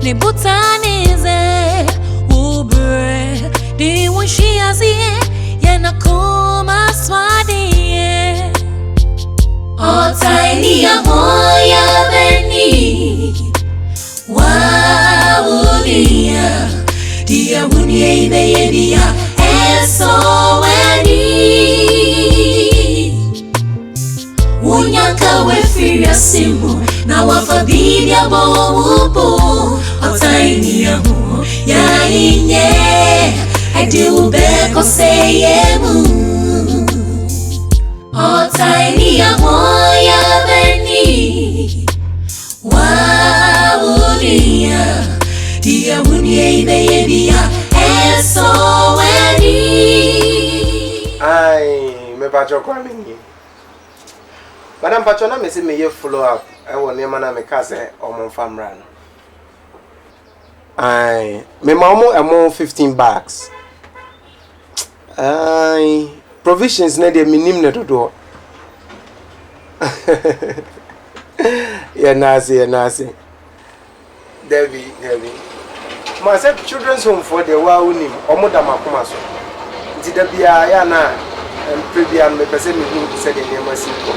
ne butanize ubre di wushiazie yana koma swadi o tiny ahoya beni wa ulia dia bunye beyedia eso weni unyaka wefiria simu na wafadhilia bobo o tiny aho ya inye edi ubeko seyemu o tiny aho ya beni wa ulia dia bunye beyedia eso weni ai me pacho kwa mingi madam pacho na me se me ye follow up e wo ne mana me ka se omo famra no ai me ma omo 15 bags ai provisions na de minim ne dodo ya nasi Debbie ma say children's home for the wa unim omo da makoma so nti da bia ya na previan me pese me hu se de nema si ko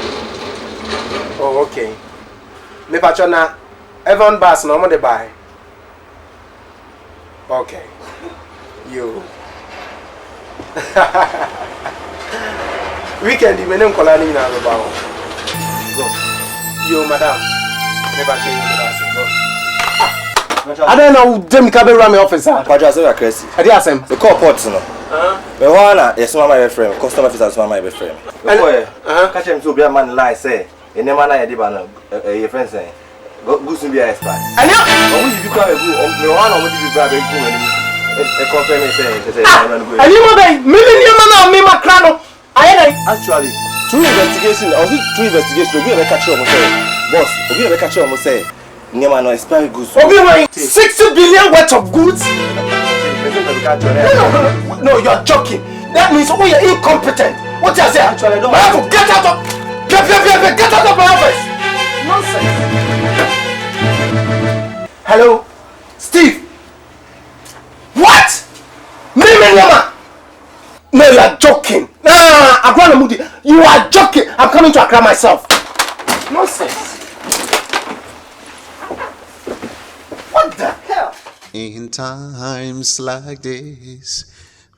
oh okay me pacho na Evan Bass na omo de buy okay you weekend me nem kola ni na ba go yo madam me pacho you go I don't know them camera me officer. Pacho say you are crazy. I dey asem. The call port no. Me wana yes my friend. Customer officer so my friend. Boy, catch him to be a man lie say. E nem na ye dey ba na your friend say. Go soon be expert. Anya, we you come go. Me wana we dey grab go me. E confirm me say man go. Ani mo dey me na me makra no. Actually, through investigation, we have catch up boss, we have catch up say. Nyama no expire goods. Obi 60 billion worth of goods? No, you're joking. That means you're incompetent. What you say? Actually, I don't have to get out of my office. Nonsense. Hello, Steve. What? Nyama? No, you're joking. You are joking. I'm coming to Accra myself. Nonsense. What the hell? In times like this,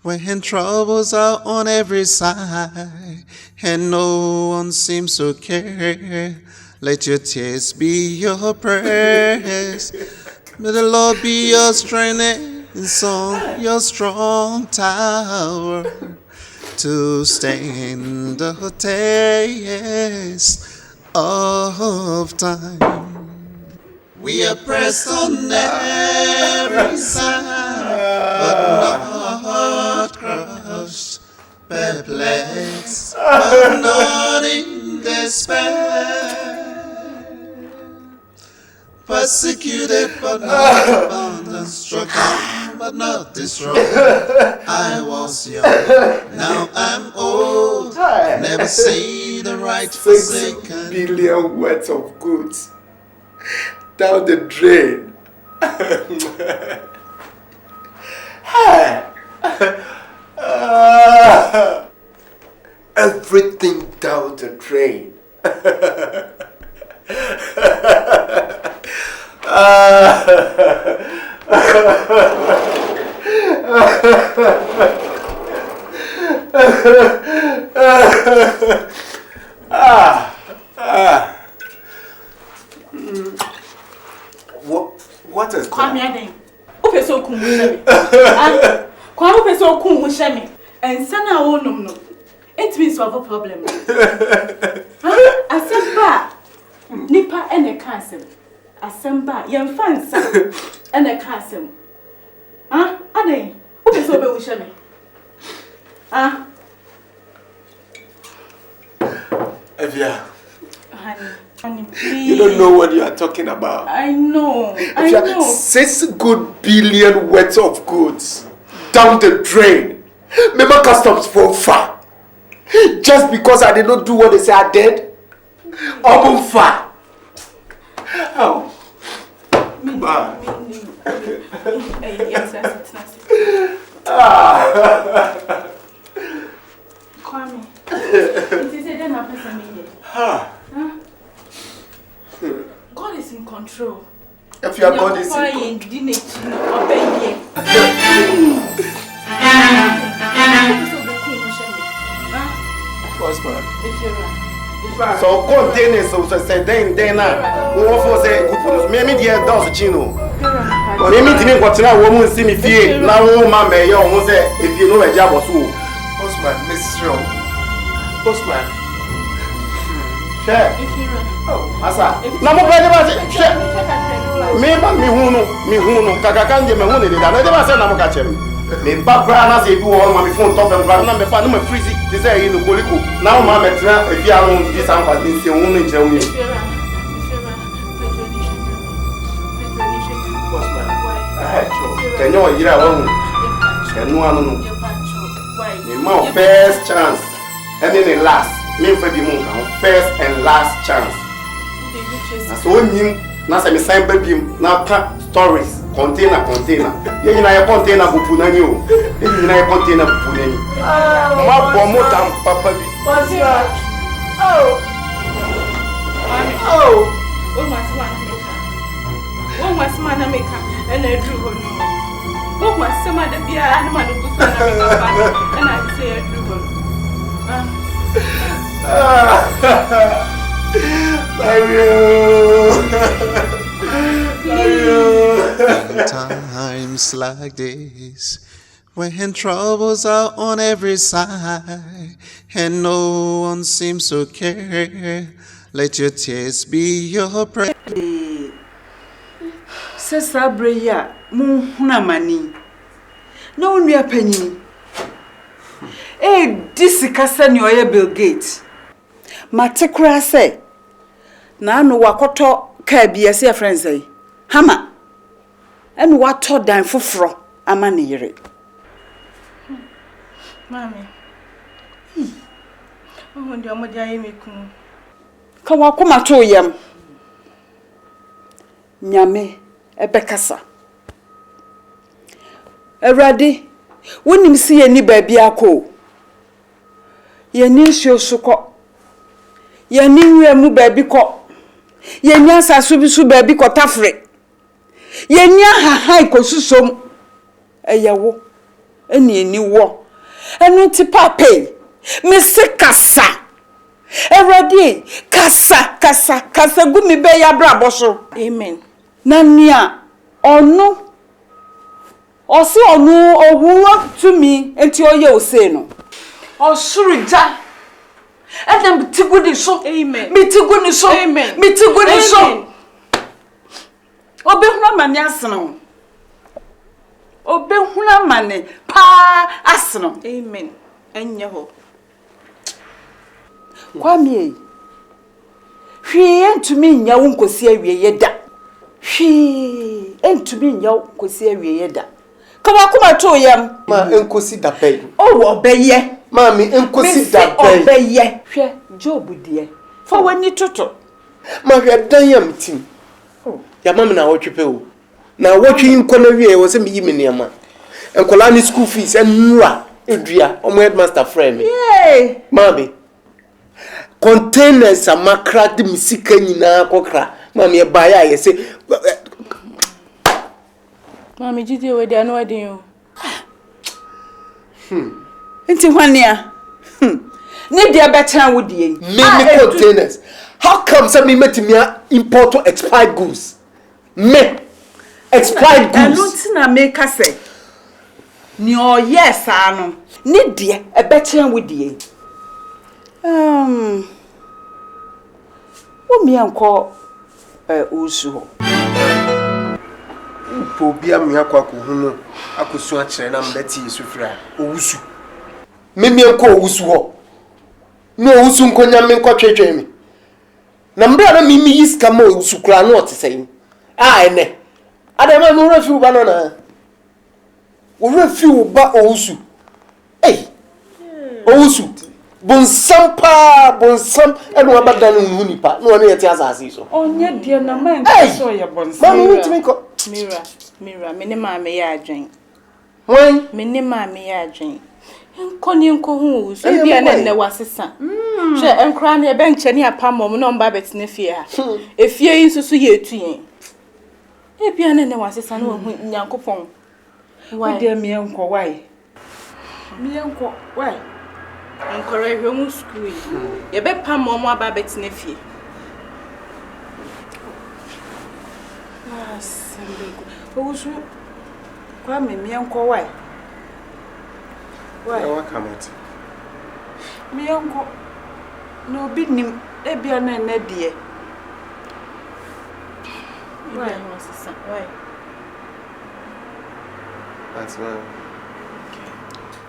when troubles are on every side and no one seems to care, let your tears be your prayers. May the Lord be your strength and song, your strong tower to stand the test of time. We are pressed on every side, but not crushed, perplexed, but not in despair. Persecuted, but not abandoned, struck down, but not destroyed. I was young, now I'm old, never see the right forsaken. 6 billion worth of goods down the drain. Everything down the drain. What is that? Ope so kun shemi. Kwa ope so kun shemi. And sana wo nom no. It means we have a problem. Asemba. Nipa ene kasem. Asemba yem fansa ene kasem. Ade. Ope so be wo shemi. Evia. Honey, please. You don't know what you are talking about. I know. I know. 6 good billion worth of goods down the drain. Remember customs from far. Just because I did not do what they say I did. Far. Oh. Kwame. It is a dinner person. God is in control. If your God is in so containers so say then now we want for say good me dey dance chino me didn't go tell woman see me fie na woman me yo won say if you know e jabo so postman Mrs. Ron postman share oh asa na mo pede ba share me hunu kaka kanje me hunu de da na de ba say na mo ka chere me ba bra na say bi wo ma me phone top and bra na me fa no me freeze they say you no koliko now ma me tra e fi anu this am pa din se hunu nche umi can you hear one enu anu no me ma first chance and then the last me for the moon first and last chance na so nim na say me sign baby na pa stories container ye nyina ye container bupu na ni o ye nyina ye container bupu na ni ma bo mo tam papa bi oh o masima na meka ena edru ho no o masima da bia na ma do kuso na meka ena say edru ho Times like this, when troubles are on every side and no one seems to care, let your tears be your prayer. Sister Breya, Muna Mani. No one near penny. This is Cassan Bill Gates. Matekra say, Nano Wakoto Kabi as friends say, Hammer. And what told them for fro, a man here. Mammy. Oh, dear, my dear, come to yam. Nyame, a becassa. A ready, wouldn't him see any baby a co. Ye need your succo. Ye need your mu baby co. Ye nyasa subisu baby co tafre. Ye nya ha ikosusom eyawo eni eni wo enu ti pape me se kasa eradi kasa gumi be ya brabo so amen na nia onu osi onu owuro tumi enti oye ose no osurija edem tigudi so amen mitiguni so amen mitiguni so Obehuna mane asno. Obehuna mane pa asno. Amen. Enye ho. Kwame. Hwe entumi nya wo nkosi awie yeda. Hwe entumi nya wo nkosi awie yeda. Ka wa kuma to yam. Ma enkosi da pay. O obeye. Mami enkosi da pay. Obeye. Hwe Job die. Fa wani toto. Ma hwe dan yam tim. Ya mama na wotwepe o na wotwe nkona wie wo se me yi meniama enkola ni school fees enura edua omo headmaster friend me yeah mami containers amakra de misika nyina kokra mami e baya ye se mami jide we dia no adin o enti hwania ne dia betan wo die me containers how come some me metimia import to expired goods me expired goods anu tina make say ni o yes anu ni de e betan wo die wo mi anko usu ho po bia me akwa ko hunu akosu a kire na mbeti yesu fra owusu me anko owusu ho no owusu nkonya me nkotwetwe me na mbra na mimi yiska mo owusu kra no otesai ene adema no refi uba no na wo refi uba owusu owusu bonsam eno abadan no nipa no ne yeti asase so onye die na man so ye bonsam mama witimi ko mira me ne ma me ya adwen wen me ne ma me ya adwen nkoni nko hu so bia na ne wasesa hwe enkra na ebe nche ne apamom no mba betene fie ha efie yi susu ye etuyen e bia na ne wasesa no hu nyankopon why de me enko why nkore hwe mu school ye be pamom aba betene fie Ogusu kwa me enko why why wa kamati me enko no bi nim e bia na na die why that's why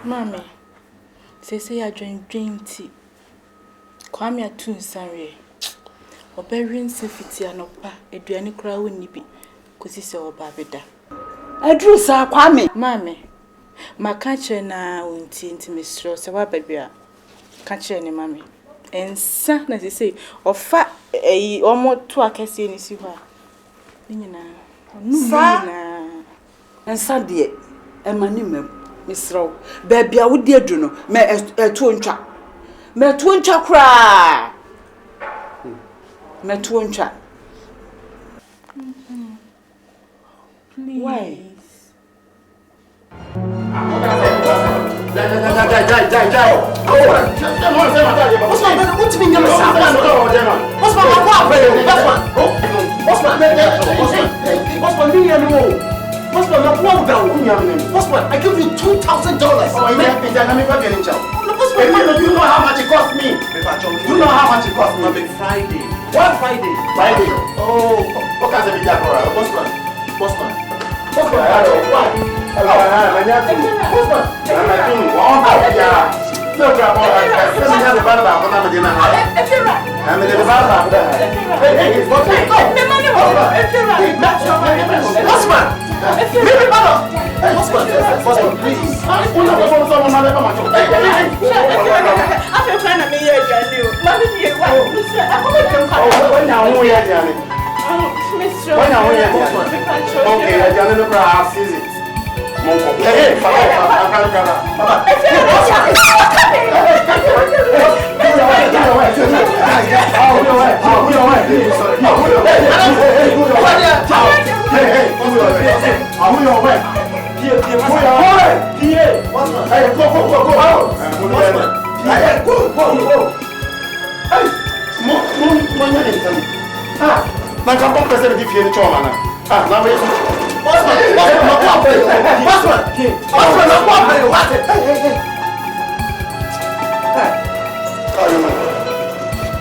mama say ya dream ti kwa me atu nsanwe oberin safety anopa eduane kura woni bi kosi se oba beda adru sa kwa me mama maka che na wonti mesro se wa babia ka che ni mama ensa na say ofa eyi omo to akese ni si ho a nyina onu na ensa de e mani mesro babia wo de adu no me eto ntwa me to ntwa kura me to ntwa why I give you $2,000. Oh, you know how much it cost me? You know how much it cost me? Friday. What Friday? Friday. Oh, what kind of video? Postman.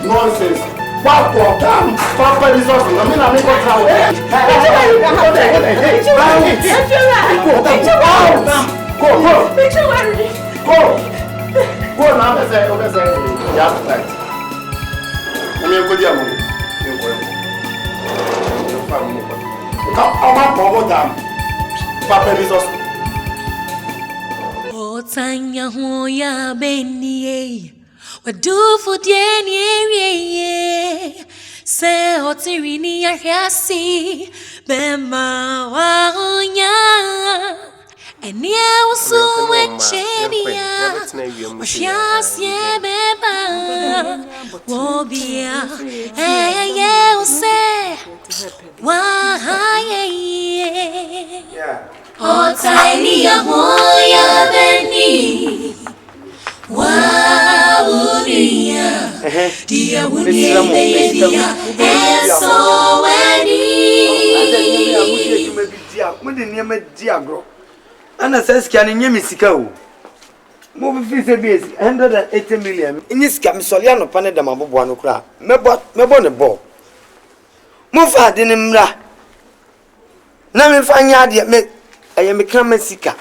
Why? Nonsense. What for? Damn, Papa resources. I mean, I make a travel. Go now, let's say, you have to fight. I mean, go there, mommy. Papa resources. OTAN AHOOYAA benie. Wadu for the say Otirini Yasi Bema Wahoya and near was so much Chenia Shias Yebeba Wobia eh say why OTAN AHOOYAA benie Wawunia, dia wunia dia, eso weni. Ana says can nye misika o. Mo bi fi se bi 180 million. Nyi sika mi sole ano pa ne da mabobo ano kra. Mebo ne bo. Mo fa de ne mra. Na me fa nya de me eye me kan masika.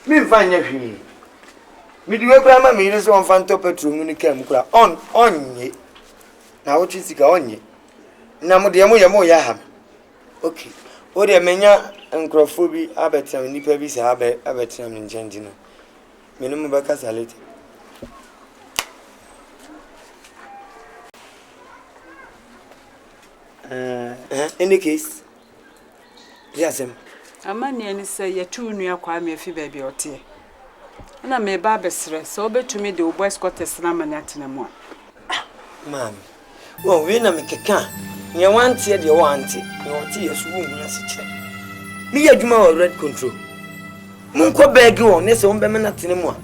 Me fa nya hwi. Mi diwe kura ma mi so on fanto petrol mu ni kam kura onye na wo twisika onye na mo de mo ya ha okay o de menya nkrofo bi abetam nipa bi se abetam njenji no me no mo beka salete In the case, yes, Amani and say, you're too near Kwame if you baby or tea. And I may barbesre, so be to me the boy Scott a slam and at no more. Ma'am. Well, we never can. You want to the want it, your tears womb, yes, me a juma or red control. Munko beg you on this own beminat anymore.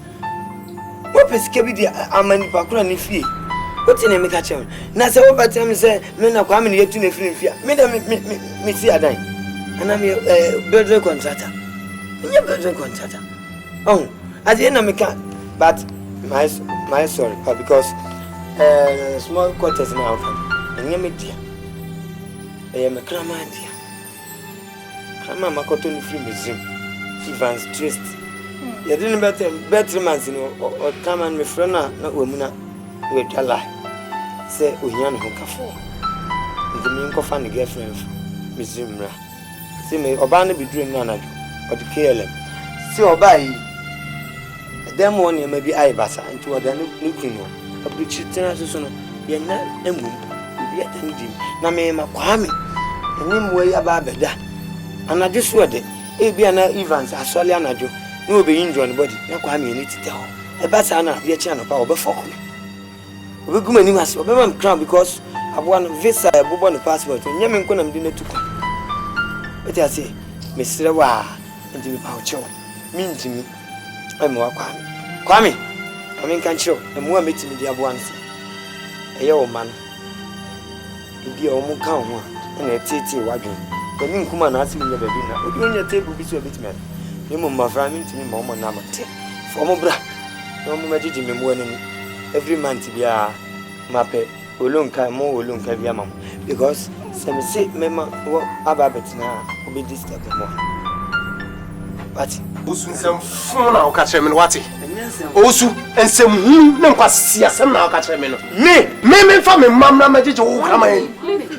What is Kebby? I'm an Pacran if ye. What's in a make a chairman? Nasa over time say, men are coming here to the film fear. Me see a dime. And I'm a builder contractor. You're builder contractor. Oh, at the end of me can't. But my sorry, because small quarters now. And you're me dear. I am a crammer dear. Crammer Macoton film museum. Evans twist. You didn't better months or come and me friend, not woman. We tell lie. Say, Uyan Hoka the mean of funny girlfriend, Miss Zimra. See me, Obana be doing none or the KLM. See, Obai. Them one may be Ibasa into a nuclear. A bridge international. You're not a moon. Yet, and dim. Name Kwame. And name way about better. And I just word it. Abiana Evans, a Soliana Joe. No be injured on the body. No Kwame need to tell. A Basana, dear channel power before me. We go many mas obema crown because I want visa bubon passport nyame nko na mdine tuko eti ase mesre wa ndi mi pa ocho mi ntimi am wa kwame ami kan chiro emu a metimi di abo anse eye o man ndi o mu kan ho na tete wadwen kwani nkuma na ase mi nya baby na odi onya table bi so betimi ni mo mafra mi ntimi ma o mo na mate fo mo bra no mo majiji me mo anani every month bia mape olonka mo olonka bia mam because some say mema wo ababet na obi disturb mo but osu nsem fun na o ka kire me wate osu ensem hu na nkwasi asem na o ka kire me no me fa me mam na majiji wo kama yin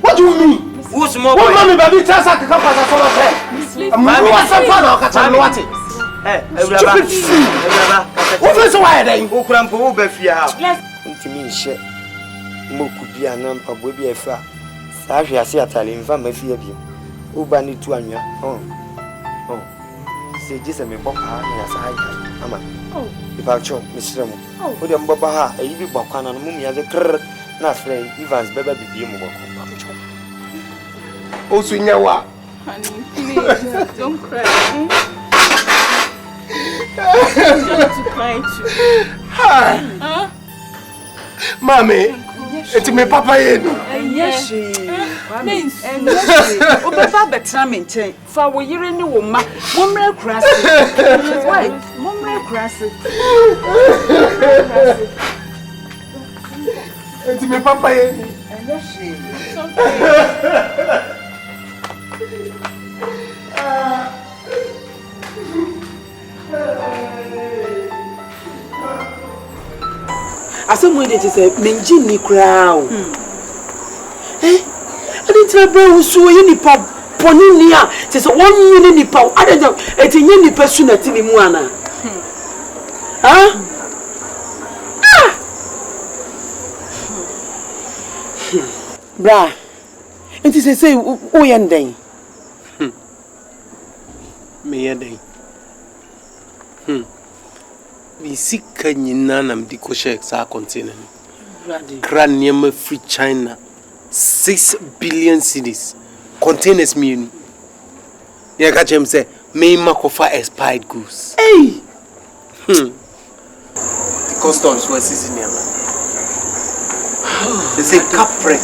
what do you mean osu mo boy mama baby tasa ka pasa so say am wo asem fa na o ka kire me wate Ebraba. Wo fe so wa dey o kura mpo wo ba fia ntimi nhye moku bia na mpabo bia efa sa hwe ase atale mfa ma fia bia wo ba ni tu anwa se jise me bokwa na sa hai ama iba cho misrem wo de mbaba ha ayi bi bokwa na mu mia ze kr na frey Evans beba bibie mu bokwa ba cho osu nyawa Honey, please, don't cry. Don't to cry too. Mommy, it's me papa yenu. Yes, Obaba betra menchen. Fa wo yire ni wo ma. Momre krase. Why? Momre krase. It's me papa yenu. It's okay. Asomo dey say menji ni crown. Adi tira bra wusu ye nipa boni ni a say won yi ni nipa adeda etinye nipa su na tini mu ana. Bra. Enti say o ye ndeng. Me ye den. We see Kanyina nam di koshe sa container. Cranium free China. 6 billion cedis. Containers mean. Ya catch him say, may makofa expired goods. Hey! The customs were seizing him. They say capre,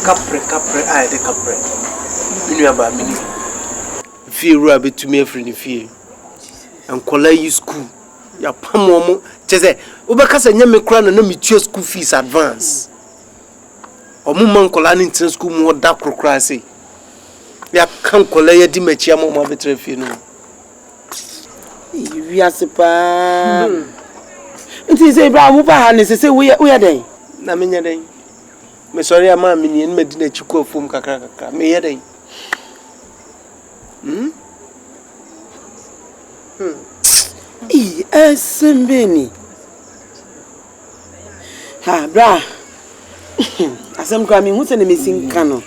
I the capre. You know about me. Fear rabbit to me free the fear. And call you school. Ya pamomo cheze ubekasa nyame kra na me tue school fees advance omu man kola ni tin school mu da krokra se ya kan kola ya di machia mo ma betre fie no wi asepa nti se bra mu pa ha ne se we ya den na me nya den me sorry ama me ni me di na chiko fom kakra me ya den Sembeni. Ha, bra. Asem kwa mi hu se ne mesin ka no.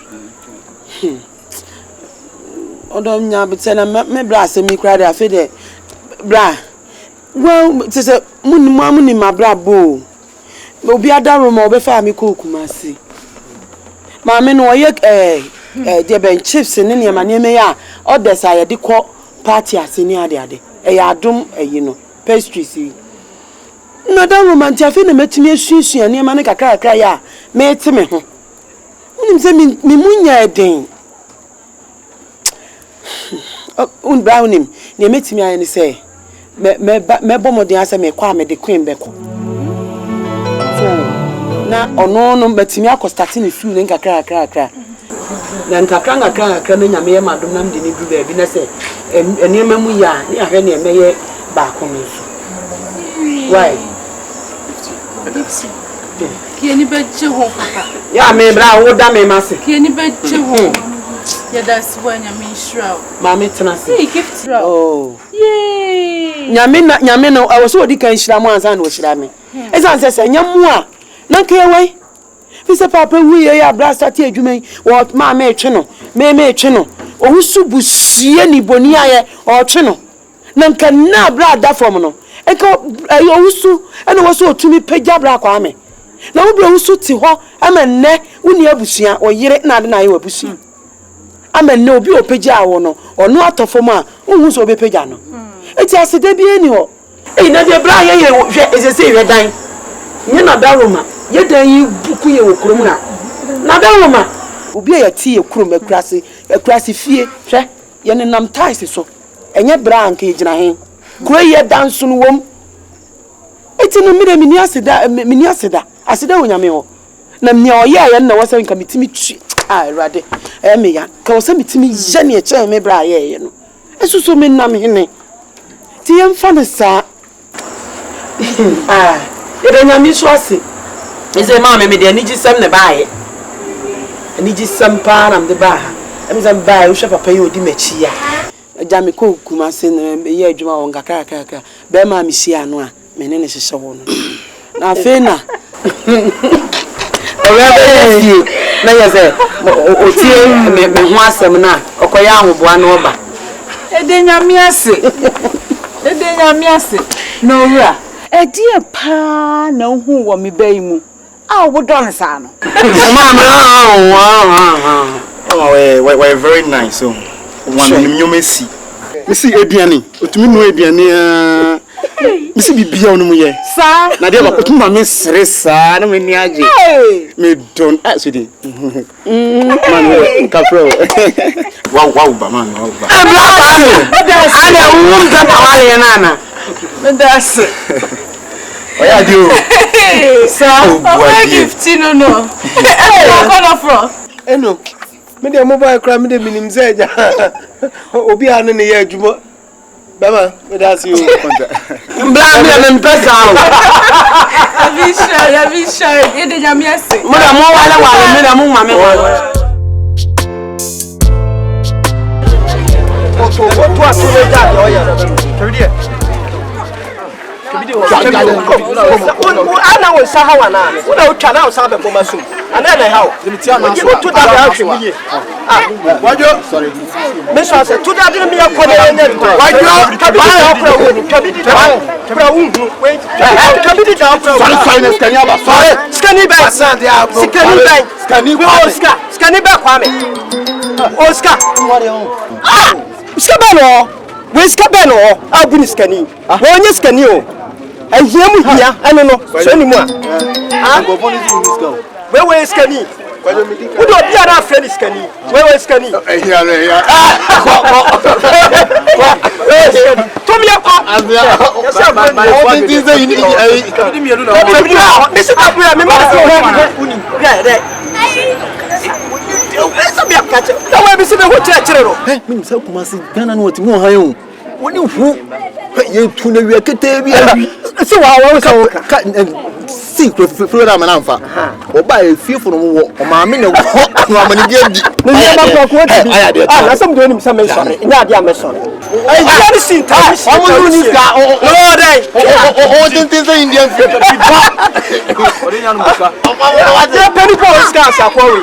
Odom nya betena me bra se mi kra de afi de bra. Well, it is a muni ma bra bo. Obi adaro ma obefa mi ko Kumasi. Ma me no ye de ben chips ne ne ma ne me ya odesa ye de ko party aseni ade. Ya adom no pastries. No da romantia afi na metimi asusu ne ma ne kakra ya me te me ho. Unim se mi munya eden. Un brownim ne metimi aye ne say me bomodin ase me kwa me de queen beko so na ono no betimi akostati ne fiu ne kakra na nkakra na nyame ye madom nam de ne du ba bi na se enema mu ya ne ahwe ne meye ba ko no so why ki ni be je ho papa ya me bra wo da me mase ki ni be je ho ya that's when nyame shroud mama tena se hey gift shroud oh yay nyame no awoso odi kan shira mu ansa na wo shira me esan se nyamu a na ke wai fi se papa wuye ya bra start adwuma wo mama etwe no me etwe no ohusu busie ni boni aye o twe no na nka na bra da fom no enka ohusu ena wo so otumi pagya bra kwa me na wo bra ohusu ti ho amenne uni abusua oyire na ade na aye wabusua amenne obi opagya awo no ono atofom a ohun so obepagya no eti asede bi eni ho na de bra ye hwe ezese hwe dan nye na daroma ye dan yi buku ye wokurom na daroma obi ye ti ye kurom akurase fie hwe ye ne nam tais so enye bra anka ye gina hen kuro ye dan so no wom eti no mi de mini aseda onyame ho na mnia oye ye na wose nka mitimi twi rade me ya ka wose mitimi je ne eche me bra ye no esuso me nam hene ti yem fa ne sa ede nyame so ase eze ma me de ani gisem ne baaye ani gisem pa na me ba em zam baaye wo hwe papa ye odi machi ya aja me ko Kumasi ne ye adwuma won kakra be ma me hia no a me ne hyehye wo no na afi na na yeze otie me ho asem na okoya ahoboa na oba ede nyame ase no wura edie pa na hu wo me bai mu a wo don sa no we're very nice so one nyomesi misi eduane otumi no eduane misi bibia onu mu ye sa na de ba otumi ma me sere sa na me ni age me don asudi man ka pro wow ba man wow ba ana wum da na wale na that's oya dio sa o gift no kono fro eno me de mobile cry me de minim zeja obi anu ne ye adwuma baba me da see you bla me pesa ya bi sure e de nyame ase mo da mo wale me da mo ma me wale to asule da oya tebidi ana wo sahawa na una utwa na usabe ko masu ana na hawo to da ba hwe wajo sorry me so say to da de me yakọ na nya wajo kabidi da okra wo ni kabidi da okra wo hu we kabidi da okra sorry na skani aba sorry skani ba skani ba skani ba kwa me Oscar ska ba no we ska ba no abu ni skani wo nya skani o ahia mu hia eno no so ni mu a go phone is in this go we skani we do bia na friend skani we skani ahia no ya to me ko ya my things that you need me no this is abu me ma uni de esa bia ka che da we bi se be ho kire ro me say Kumasi Ghana no otimi han yo woni hu ye tu na wi akete bi se wa ka si Florida man amfa o ba e fie funu wo o ma me ne wo no amani di adi no ye ma ko ti na sam do ni sam me sorry nya ade am sorry ai ya ni sin ta o mo ni ska o dai o tin say Indian ori nya no ka o ma wa de pe ni ko ska sa ko wi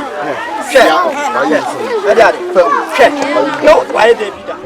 No, why they be that?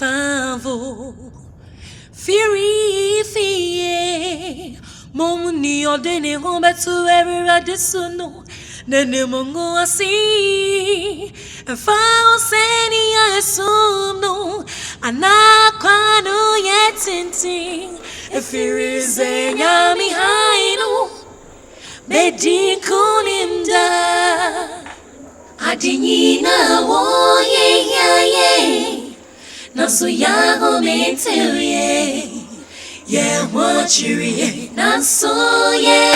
Tanvo Firi Fie Momuni Odene Home to every radisuno Nene Mongo Asi and found Sani I assume no Anaquano yet tinting if Firi Zenyami Haino Bedi Kuninda Adinina wo ye Naso ya ho me tell ye yeah what you ye naso ye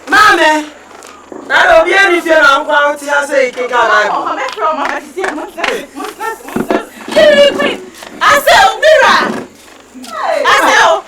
Mame na do bi eni fie na nkwa nti ase ikeka Bible oh me from mama see ase o mira ase o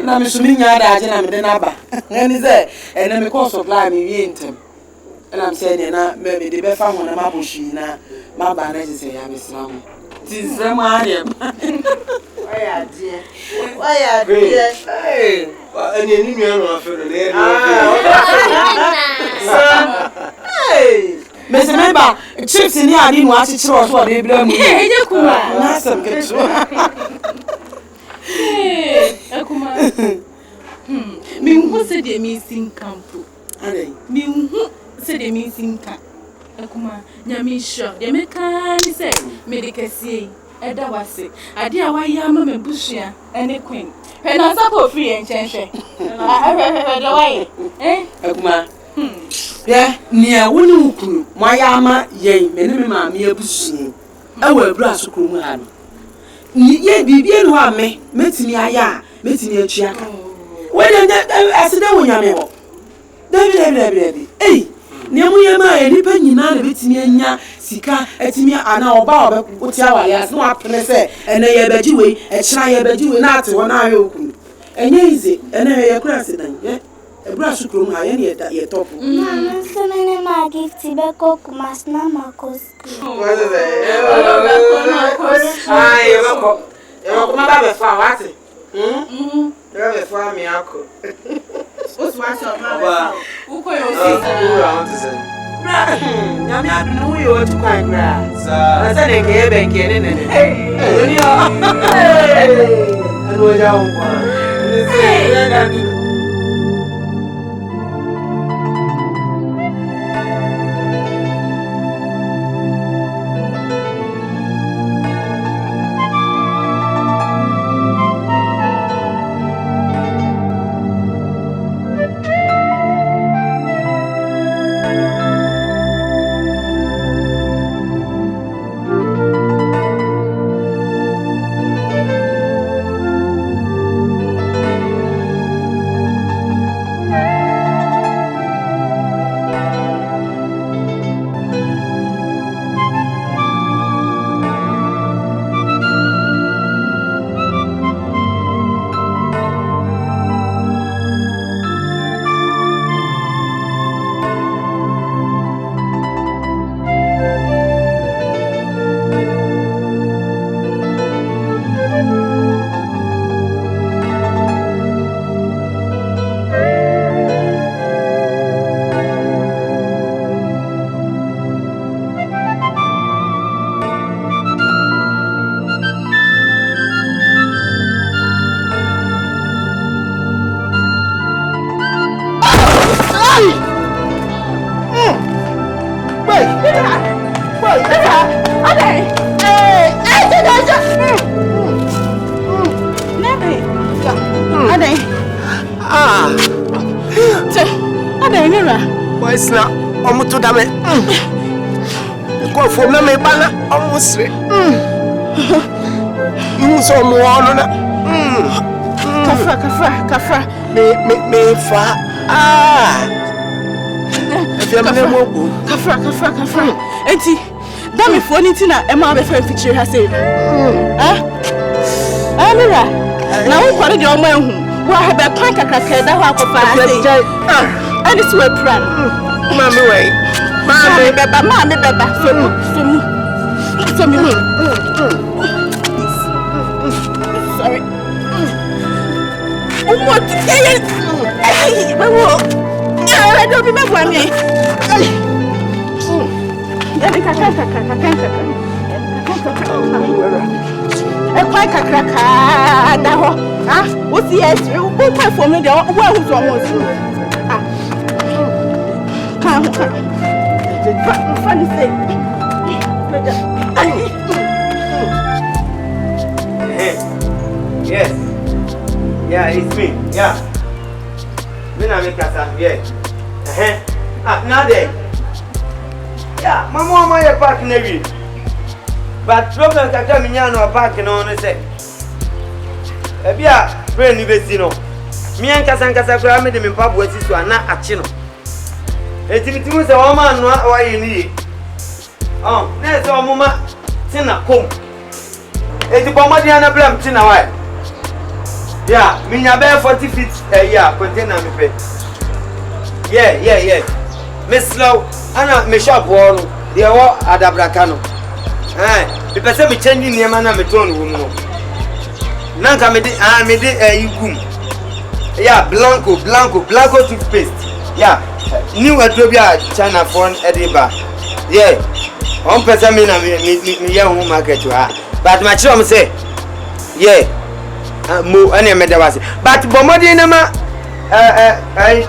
Na me sumi nya da age na me de na ba. Eni ze ene me call supply me wie ntem. And I'm saying na me de be fa ho na ma boshi na ma ba na se ya me sra ho. Ti se ma ade. Why ade? Why ade? Hey. Eni ni nua no afa no na Hey. Me se me ba chips ni ade no a chichire o so de bra mu. Hey, je kuma. Na sam ke tro. Akuma. Me hu se de mi sin campo. Ade. Me hu se de mi sin ka. Akuma, nyame sho. De me kan se me de kese eda wase. Ade a wa ya ma me busua ene queen. He na sapo free enchenhwe. De wa ye. Akuma. Yeah, nia woni ukunu. Mo ya ama yen me ne me ma me abusua. Ewa abura sokuru mu ha no. Ye bibie no ame metimi aya metimi atua we de asede wonyame ho David eh nemu ye ma enipa nyina na betimi anya sika etimi ana oba obetia wale as no apene se ene ye baji we ekira ye baji we na ate ho na ayo okunu enye ize ene ye kura sedan ye ebura sukuru mu ha ye ne ye top mama so many ma gift be ko kumas na makos ai eu como ba fa wate eu fa mi ako os wa so ma uko yo si nyame adu no yo tu kan gra na se ne ke be ke ne ni yo anu ja on kwa ni se na ni so more. Kafra. Me fa. If you Kafra. Enti, dami for anything na Emma be friend feature her say. Amira. Na wo kware de omo ehun. Wo ha be kwan kakaka da ho akofa say. And this way plan. Mommy way. Mommy beba. So me. Sorry. What? Hey, don't be my one. What's the answer? Who for me? Who's almost? Funny thing. Yes. Yeah, it's me. Yeah. Me na make kasa. Yeah. Now there. Yeah, my mama ya park na wi. But problem kaka me nya no park no no say. Ebia brain ni besi no. Me an kasa kura me de me pabo asi so ana achi no. Etimitim se o ma no wa yi ni. Na se o mama tina kom. Eti bomadi ana blam tina why? Yeah, me nya be 40 feet yeah, container me pay. Yeah. Me slow, ana me shop wall, dey wo adabraka no. Me pese me change niam na me ton wo mu no. Nanka me dey igum. Yeah, blanco toothpaste. Yeah. New adrobia China phone ediba. Yeah. On pese me na me ya hu market wa. But my chum say, yeah. Mo ane me da wase. But bomodi na ma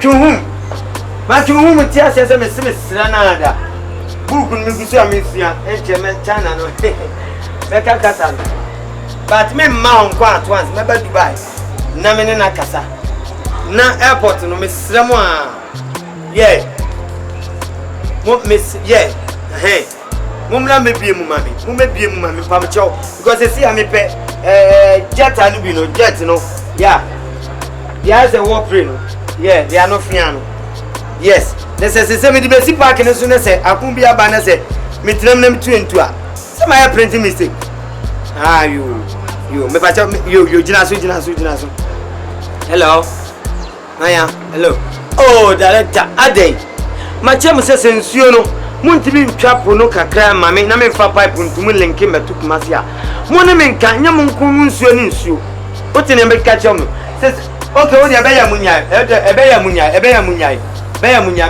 tuhum. Ma tuhum ti ase se me sira na da. Buku mi gusu amisia enche me China no. Be kasa. But me ma on kwa at once me ba Dubai. Na me na kasa. Na airport no me sira mo a. Yeah. Mo miss yeah. Mumla me bie mu mami pam chow because you see am pe jet anu bi no jet no yeah there is a war plane no yeah they are not fiano yes say me di besi park ne so ne say akun bi aba ne say me tram nam 22 a say my printing mistake you me pa chow you jina so hello aya hello oh director adey ma chem say sensuo no Muntibi chapo no kakra mame na me fa pipe ntumu linki metu kumasia mo ne me nka nya munku nsuo ni nsuo oti ne me ka che mo says okay wo dia be ya munya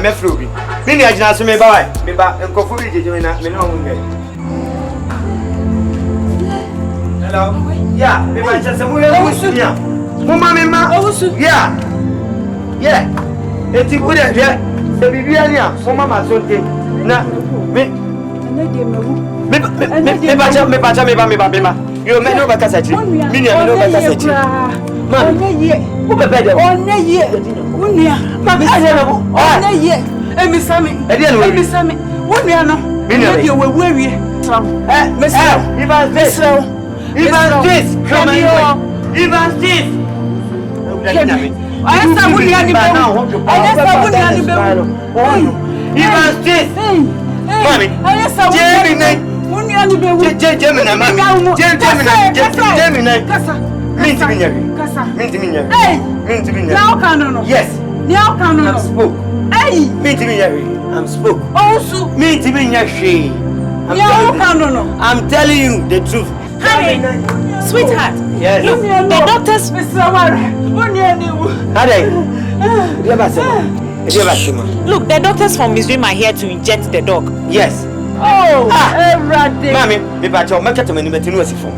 me frobi me ni agina so me ba enkofu bi jeje na me no hunge hello yeah me ba cha se mo ya musunya mo mame ma yeah eti ku de se bibia ni a mo mama so te na me bacha me ba yo me no ba kasa chi me no ba kasa chi ma wo be de onye unia ma be ade no onye emisami wonua no me de wewu awie even this come on even this ayesa wonua ni be even this Mommy, Gemini, yes, I'm spoke. Also, I'm telling you the truth. Honey, sweetheart. Yes. Look, the doctors. Look, the doctors from Missouri are here to inject the dog. Yes. Oh, Mommy, me pa chow, make it me betinu asifo.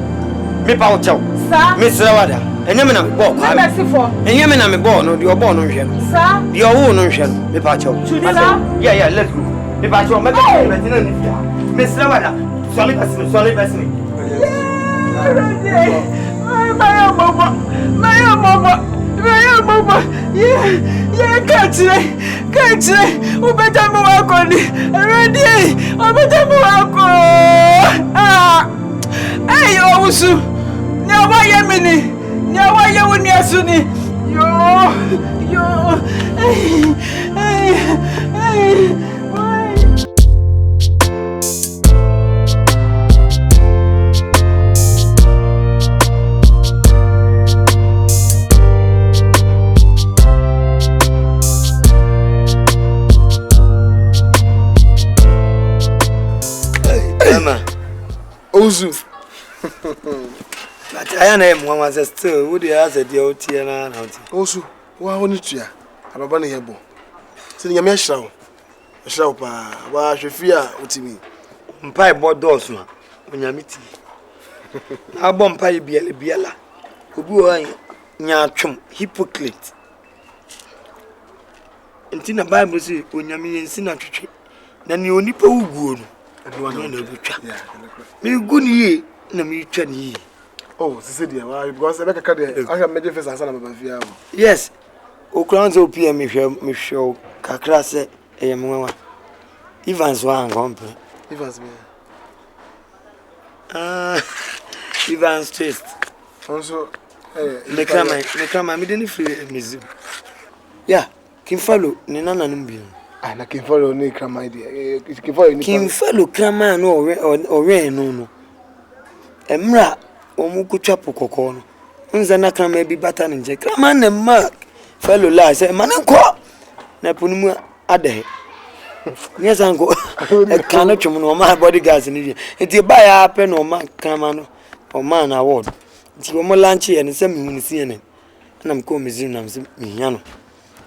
Me pa chow. Sir. Me srawada. Enyame na me bo. Me asifo. Enyame na me bo no, the obo no hwe no. Sir. The owo no hwe no. Me pa chow. Yeah, let's go. Me pa chow, make it me betinu ni fia. Me srawada. Swali basimi. My mama. Yeah, catch it. Who better me walk on it? Ready? Who better me walk on? Hey, Owusu. Now Nyawa yemini. Nyawa yewuni asuni. Yo. Mama. Ozu. But I am one was still. Would you ask the OTAN? Ozu. Wa woni tua. Ababa ne yebo. Se nyame ahira wo. Ahira wo pa. Wa hwefi a otimi. Mpai bodos no. Onyame ti. Abo mpai biela. Obi o nya atwom hypocrite. Ntina Bible say onyame yensi na twetwe. Na ne onipa wuguo no. No na betwa. Me gu ni ye na me twa ni ye. Oh, se dia wa because ebe kaka de aka me face ansa na baba fia wo. Yes. O kranzo opia me hwe kakra se eyemwa. Evans wa ngompe. Evans me. Evans test. Also me kama me deni free museum. Yeah, kin follow ni nana numbi. Ah, na kin follow ni krama idea. Kin follow ni. Kin follow krama no ore no. Emra omukutwa pokoko no. Nza na krama bi bata nje. Krama na mark. Follow la say man nko. Na ponimu ade. Yes anko. E kan twom no ma bodyguards ni. Enti ba ya pe no ma krama no. O man award. Nti mo lunch ye ne se mihunu si ene. Na mko museum na mse mihia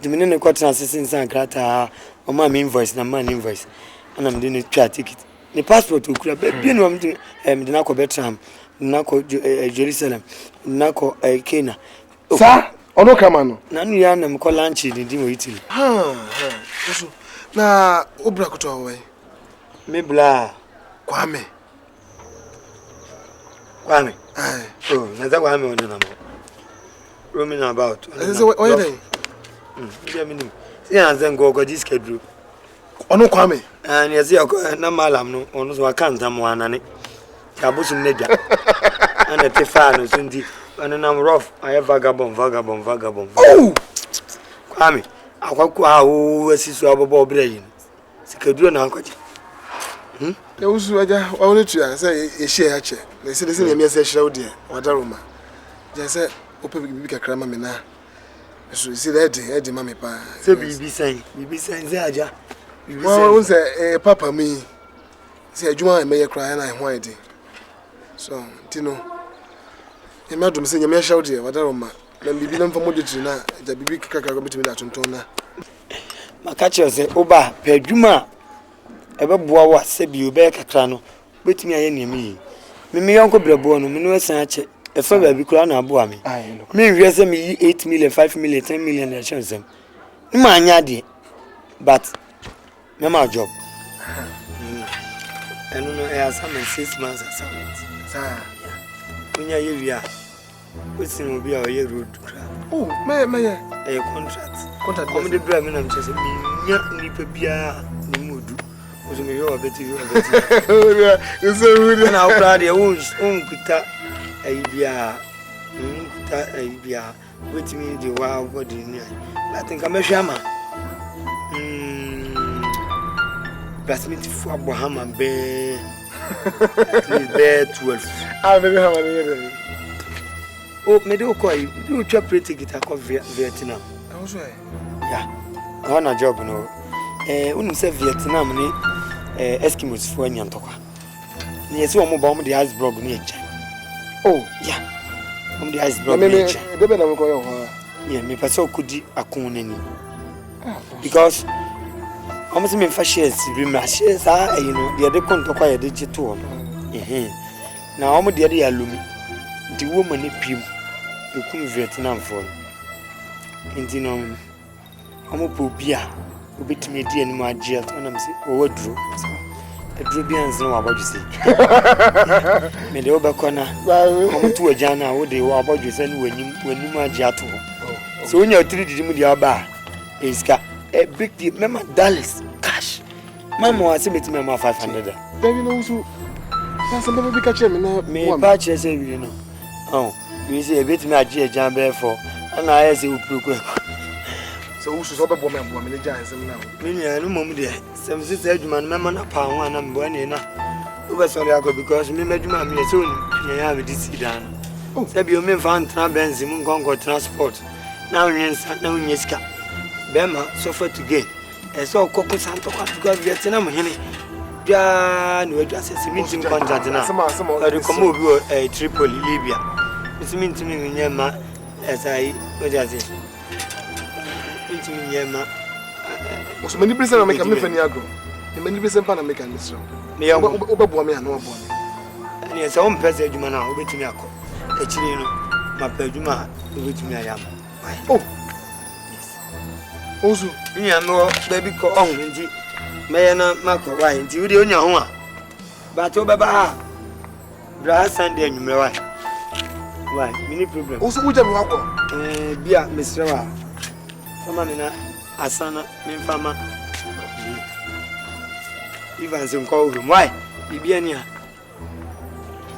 dimene ne kwatena sisi nsan krata o ma me invoice na man invoice ana mde ne twa ticket ne passport okura be no mde mde na ko Betram na ko Jerusalem na ko Kenya sa ono kama no na nu ya na mko lunch di mo Italy so na obra kuto we me bla kwame ai oh na za kwame ono na mo roaming about is what are they Ndia minim. Se anze ngogo diskedru. Ono kwame. Ani ase na malam no ono so aka ntam wanane. Ya bosu nedwa. Ana te fa no so ndi. Ana nam rough aye vagabond. Oh! Kwame, akwaku a wo asisu abobo obra yi. Sikedru na akwaje. Ya usu aja wa woni tua se e share ha che. Na se se nyame se hira wo de. Wadaroma. Je se ope bibi kakra ma me na. So see that Eddie mama pa. So bibi san ze aja. Well, say papa me. Say adwuma me ye cry na ho ede. So, tino. E ma dum say nyame hya de wadaroma. Na bibi na mfa modetri na ja bibi kaka go betimi da tonton na. Maka che say oba pa adwuma ebe boa wa se bi obe kakra no betimi aye ne mi. Me yonko brebo no me no san ache. If I be crying about me, me raise me 8 million, 5 million, 10 million, and chance them. Man, yadi, but my job. I don't know, I have some 6 months assignment. Sir, when you are, which will be our year road. Oh, may a contract. Come the driving and just me, Nipabia, Nimudu. Was me your betty. You so rude. And I'll proud your own pita. Aibia with me the wild body. I think I'm a shaman. Basmit for Bahama Bear 12. I never have any. Oh, medical, you try pretty guitar of Vietnam. I was right. Yeah, I want a job, no. When say Vietnam, Eskimos for any antoka. Yes, one more bomb the iceberg near. Oh, yeah. From the iceberg nature. Yeah, me paso kudi akuneni. Because almost me fashions, shares are, you know, the other conto quite digital. Now, almost the other alumni, the woman in Pim, you come Vietnam for. Intinom, almost Pubia, who bit me dear and my jail, and I'm saying, oh, what drew. The Drubians know about you see. Me the over corner. Come to a jana. What they were about you send when you march to. So when you're treated him with your bar, it's got a big deal. Remember dollars cash. Mama was a bit mama 500. Then you know so. That's a never be catching me now. Me purchase you know. Oh, You see a bit me a jam for, and I say, so who should open woman in giants now? Many are no moment there. Some sister, man, mamma, pound one and one enough. Over sorry, I go because me, my soon, you have this down. Oh, Sabio men found Trabens in Mungo transport. Now, now, Yeska. Bema suffered to gain. And so, Coco Santo, because we are Tenam Henny. Jan, we just a meeting contract now. Some come over a Tripoli, Libya. It's mean to me, Yama, as I was just Yama. Was many percent make a Mifaniago. The many percent Panamake and Mr. Oberbomi and no one. And yes, own passage, man, over to me. A chino, my pejuma, over to me. I am. Oh, also, you are no baby call on, indeed. May I not mark a wine until you don't know. But oh, Baba, brass Sunday, you may write. Why, many problems. Also, would you walk? Dear Mr. Famana, Asana, Minfama. Even some call room. Why? Be any.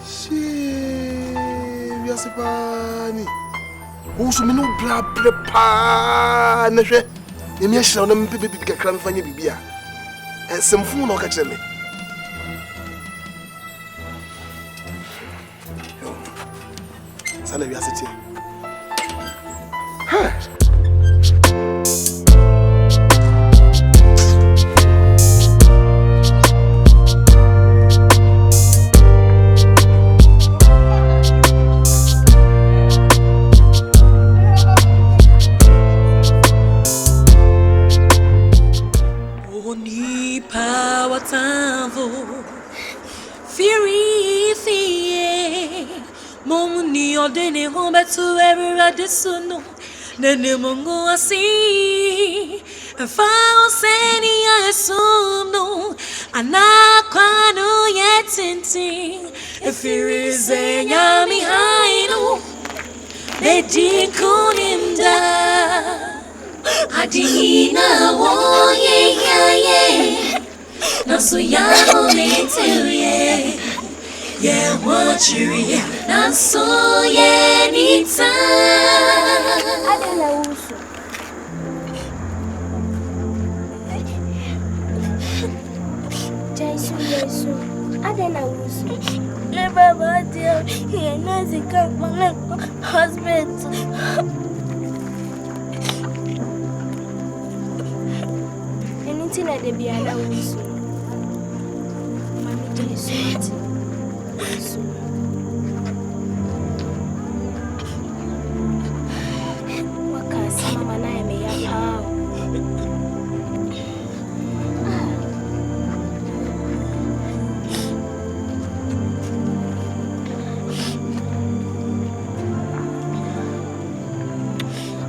She, we are Sapani. Also, me no blah prepare. Never. You may show them people get cram for you, Bibia. And some food no catch me. Sana we are sitting. Dene home to every radisson, Nene Mongo I see, and found Sani I assume no, and I can't know yet tinting. If there is a yummy high, no, they did call him down. I didn't know, yeah, no, so young, yeah. Yeah, what you yeah, not so yeah, anytime. I don't know. Jesus, I don't know. Never dear, he knows he can't my husband. Anything that they be allowed. Mommy, Jesus.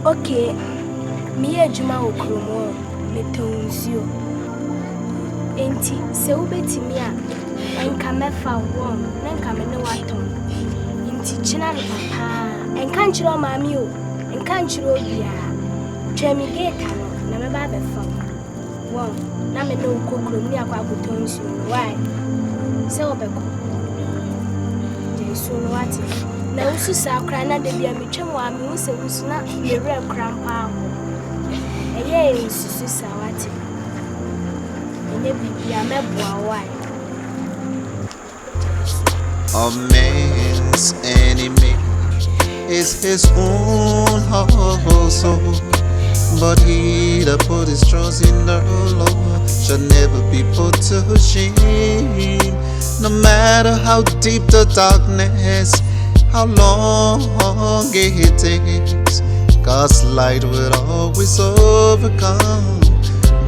Okay, me a Juma Okromo, me tones you. Enti, se ubeti mia, and come found one, then come in the water. Inti china papa, and can't you know mammy, and can't you know ya? Jamie Gator, never by the phone. One, now me no cook room near Quabutones you. Why? So, Beco. Jason, what? Now, Susa crying at the dear Mitchell, I'm also not the real grandpa. And yea, Susa, what? And you be a member, why? A man's enemy is his own household, but he that put his trust in the Lord shall never be put to shame. No matter how deep the darkness, how long it takes, God's light will always overcome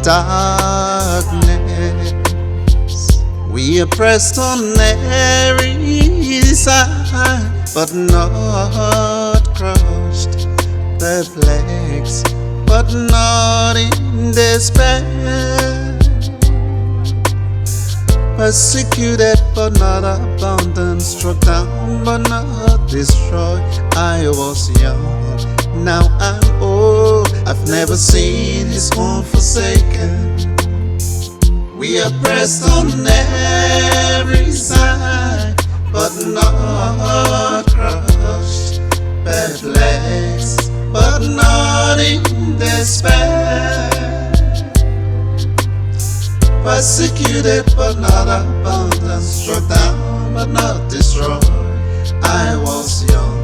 darkness. We are pressed on every side, but not crushed, perplexed, but not in despair. Persecuted but not abandoned, struck down but not destroyed. I was young, now I'm old. I've never seen his own forsaken. We are pressed on every side, but not crushed, at last, but not in despair. Persecuted but not abandoned, struck down but not destroyed. I was young,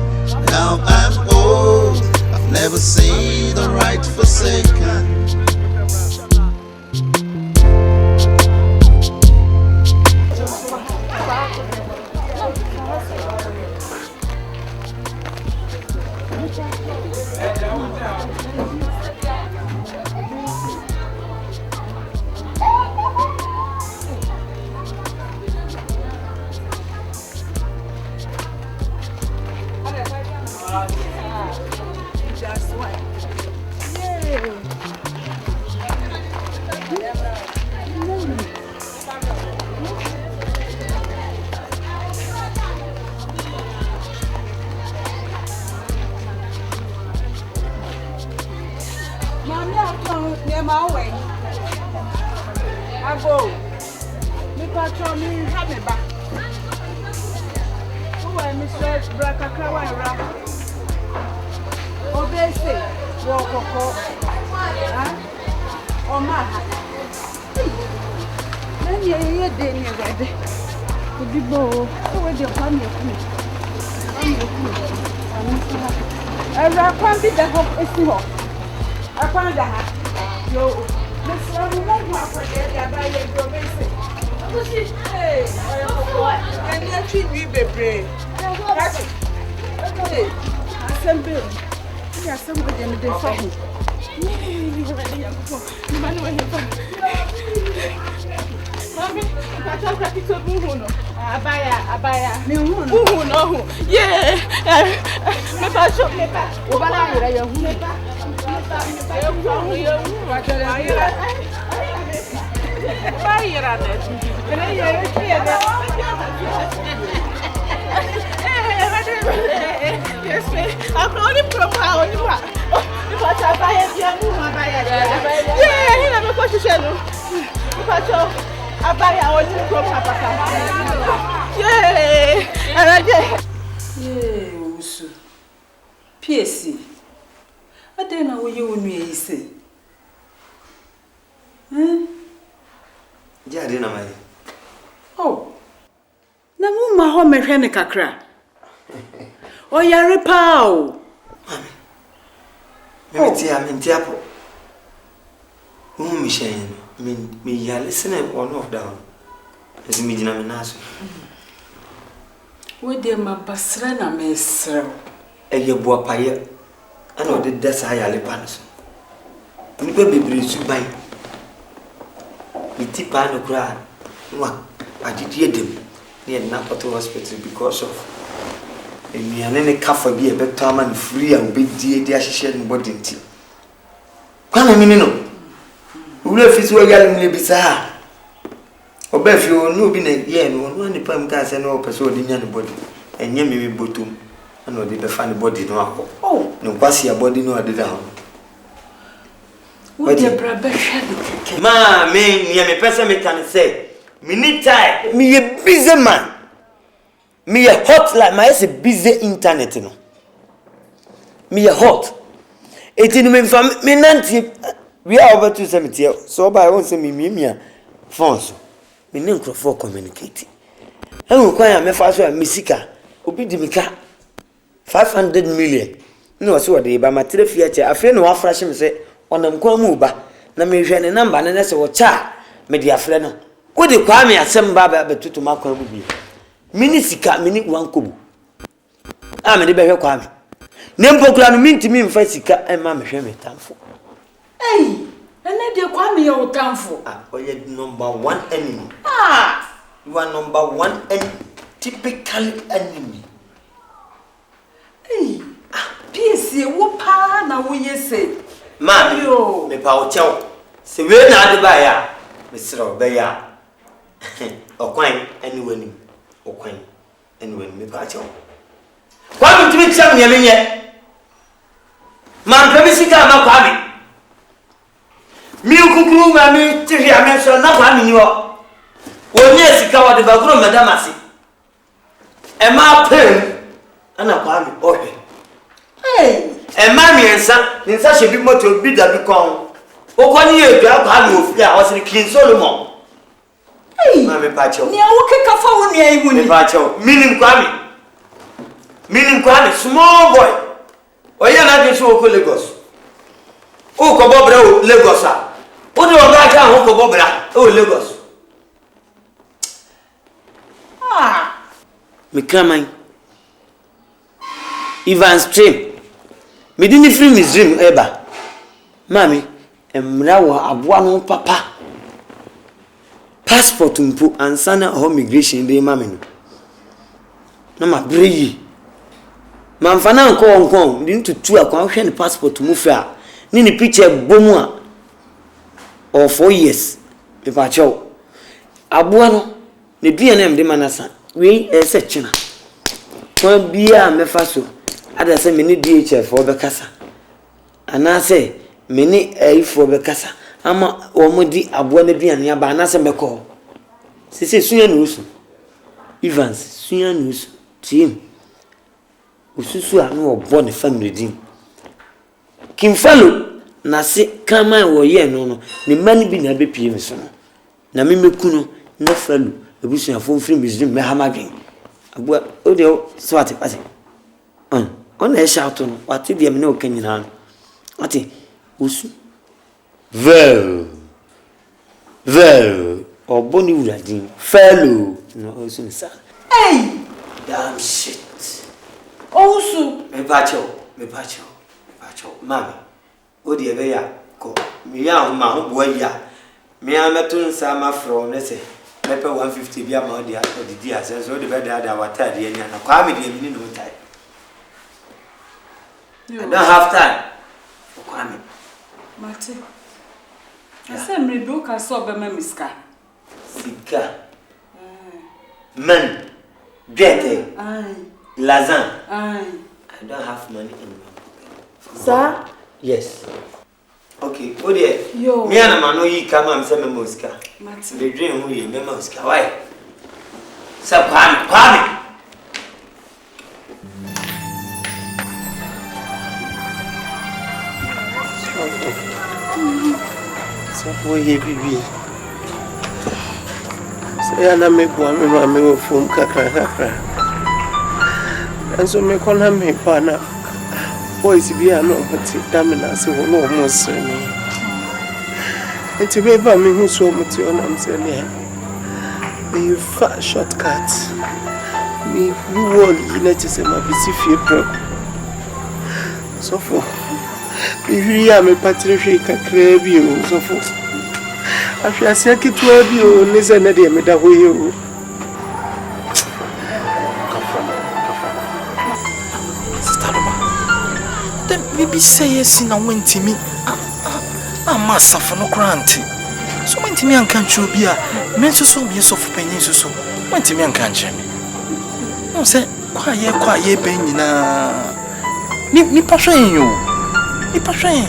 now I'm old. I've never seen the right forsaken. PSC. I don't know what you will say. Yeah, I didn't know. Oh, na muma ho mehwe ne kakra. O yare pa o. Me tiapo. Me shen. Me ya listen one of down. As me dina me naso. We de ma basra na mesra. Eye boa paye. Ana o de desa ya le panos. Ni pe bebre su ban. Mi ti pa no kra. Nwa adidi edem. Ni na Port Hospital because of emi anene kafa bi e beto ama ni free and be die dia hihye ni body nti. Kwa na mini no. Ule fisi wa yale mle bisa. Oba fi o no bi na ye no ni pam ka se no person odi nya ni body. Enye mi botum. Ana odi be fa ni body no akọ. Oh, no kwasi ya body no adi down. What the brother shall Ma me me person me can say. Me need time. Me a busy man. Me a hot like my is a busy internet no. Me a hot. It in me fam me nanti we are over to 70 so by won't say me phones. Me no for communicate. And we kwaya me fa so me sika obi di mika 500 million. No so dey ba matre fiache afre no afrash me say onam kwa mu ba na me hwe ne number ne se wo cha me di afre no. Wo de kwa me asem ba ba betutu makwa mu bi. Mini sika mini wankobu. Ah me de be hwe kwa me. Nempo kura no mintimi mfa sika e ma me hwe me tamfo. Hey, ene de kwa me your tamfo. Ah, oye number 1 enemy. Ah, You are number 1 and typical enemy. hey, PSC wo pa na wo yese. Ma Yo. me pa o chew. Se we na ade ba ya. Me sro be ya. Okwan anywhere okwan anywhere me pa chew. Kwa me timi cham ne menye. Man pe mi sika ma kwa mi. Mi kukuru ma mi tiri ameso na kwa mi ni wo. Wonye sika wa de bagro madam ase. E ma pen ana kwa mi ohe. Hey! And mammy and son, in such a big motor, bid that become. Oh, can you grab her? I was in King Solomon. Hey, Mammy Pacho. Near walking a phone near Pacho, meaning Kwame, small boy. Oh, you're not in so Lagos. Oh, Cobobra, Lagos. What do I like? Uncle Bobra? Oh, Lagos. Ah, me come Ivan Stream. Me didn't free his dream ever. Mammy, and now abuano papa. Passport mpo ansana home migration be mammy. No ma brei. Mamfana nko didn't to akwa hwe ne passport mu fa. Ni picture bomu a or 4 years. Me pa chew. Abuano ne duane am de manasa. We ese china. Kwa bia me fa so. Ada se me ni DHF obekasa. Ana se me ni aifo obekasa. Ama omodi aboa na duane aba ana se meko. Sese suya nusu. Evans suya nusu. Team. Ususu anu obo ne family din. Kimfalo na se kama wo ye no ne mani bi na be pie me so no. Na me mekunu na falo ebusu afo mfiri misrim me hamadwen. Aboa o de swat pase. On e shout no wati de me no kanyina no. Wati usu Well, Oboni Uradin, fellow, no, also, sir. Hey, damn shit. Also, me pacho, mammy. Oh, dear, they are, go, me young man, boy, ya. Me, I'm a tune summer from, let's say, pepper 150 be a more dear, or the dear says, so the better that our tidy and a quammy, in no time. I don't have time for quammy. Mate. I said, me broke a sob a memiska. Sika. Man. Get Lazan. I don't have money in my pocket. Sir? Yes. Okay, oh dear. Yo. Me and a man, you come and send me Mosca. The dream will be Mosca. Why? Sir, pardon. So we baby. Say na me bo me wo fom kakra. And so me kona me pa na boys bi ano oti damina se wo no mo se ni. Enti be ba me hu so mo ti ona mse ni. Me fa shortcut. Me you wall ina ti se ma bisi fie pro. So for Biria me patricia kakra bi o so fo. Afia se kitua bi o ni se na de me da ho ye o. Sistanoma. Then bibi say yes na wentimi. Ma safo no kranti. So wentimi anka nchu bi a me so me so fo panyin so. Wentimi anka nche me. No se kwa ye ben nyina. Ni passion yo. Ipa hwen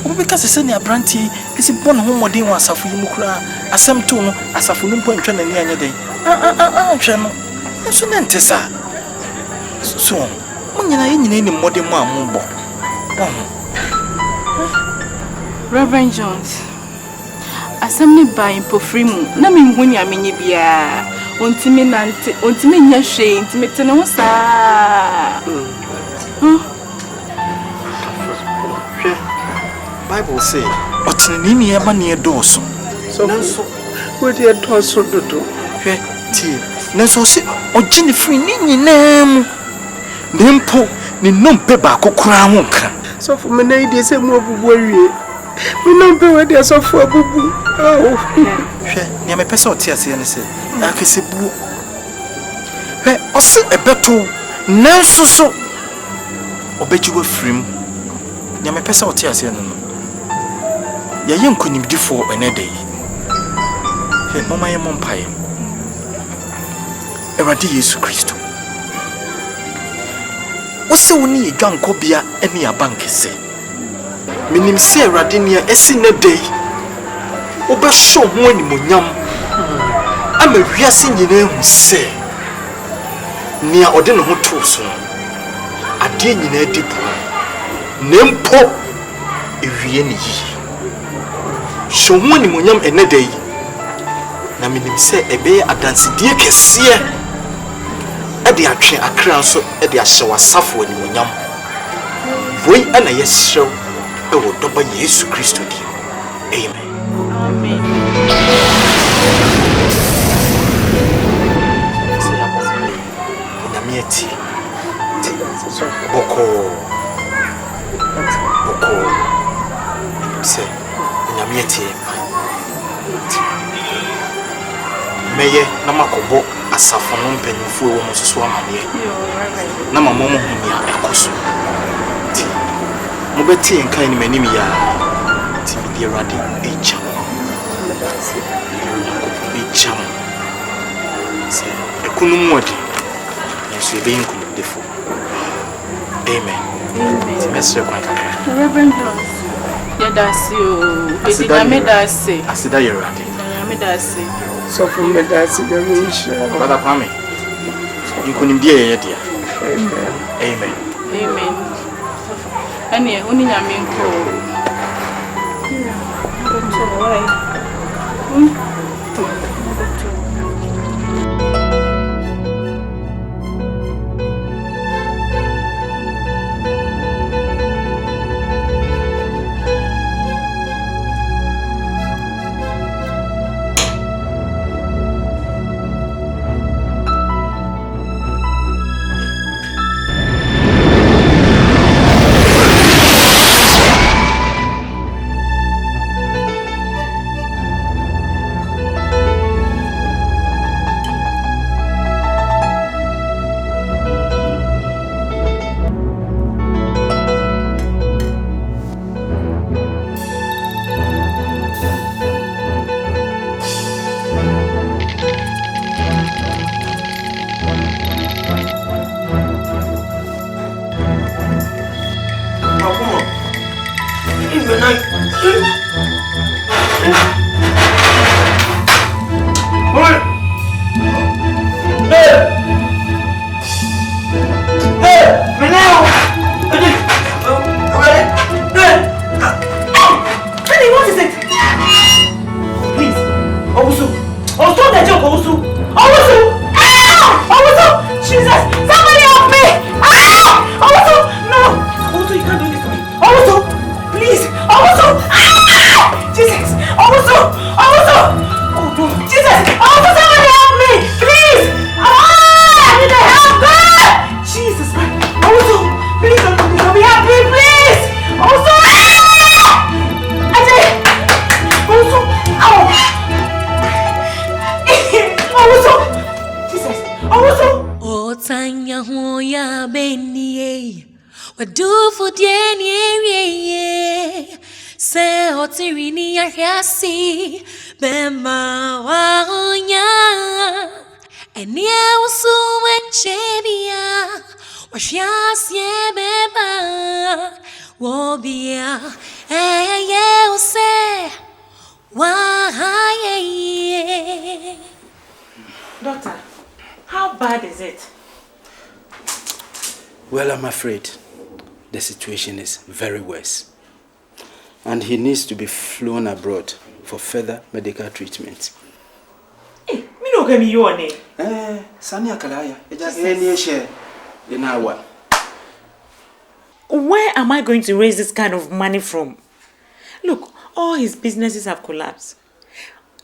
obi ka sese ne abranti esi bon ho modin wa asafo yi mukura asem to no asafo no mpo ntwa na ni anya den hwe no eso ne ntesa so munyina nyina ni modin mu ambo Reverend Jones asem ni ba impofri mu na me hu nya menye bia ontimi nante ontimi nya hwe ntimi tene ho saa Bible say, "Otini ni eba ni edoso." So we dey edoso dodo. Hwe ti. Nanso se ogi ni free ni nyina mu. Nempo ni nompe ba kokora ho nka. So for me na dey say mu obubu awie. Me nompe we dey so for obubu. Hwe ni me pese oti ase ne se. Akese bu. Hwe ose ebeto nanso so obeji we free mu. Ni me pese oti ase ne no. Ya yenkonim difo enede yi he mama ye mompaye Ewade Yesu Kristo wose woni ye dwankobia ene ya bankese minim se Ewade ne esi ne dei obehwo ho animonyam ama wiase nyina hu se nia ode ne ho to so ade nyina dipo Nempo ewie ne yi. So ho ni monyam eneda yi. Na minim se ebe adansedie kese e de atwe akra nso e de ahye wasafo ni monyam. Voi ana yesrew e wo doba Yesu Kristo di. Amen. Amen. Nyamieti. Boko. Se nyamieti. Meye na makobo asafo no mpanyimfo e wo mususu amane. Na mamomo hu ya akoso. Mobeti enkan ni manim ya. Ti bi Awurade echam. Echam. Se ekunum wodi. Yesu ebe yinkunu defo. Amen. Ti mesre kwa kakra. Reverend Jones. Ya dasi o. Edina me dasi. Asida Awurade. Ya me dasi. So from me dasi ga me sure. Brother Kwame. Yinkunim die ye dia. Amen. Amen. Amen. Ani oni nyame nko. AHOOYAA benie. Wadu for dienie. Se otirini yasi. Bema waonya. Enia usu wenchebia. Washias ye beba. Wobia. Eye use. Wahaye. Doctor, how bad is it? Well, I'm afraid the situation is very worse. And he needs to be flown abroad for further medical treatment. Hey, me no get me your name. Sani akalaya. Any share in our. Where am I going to raise this kind of money from? Look, all his businesses have collapsed.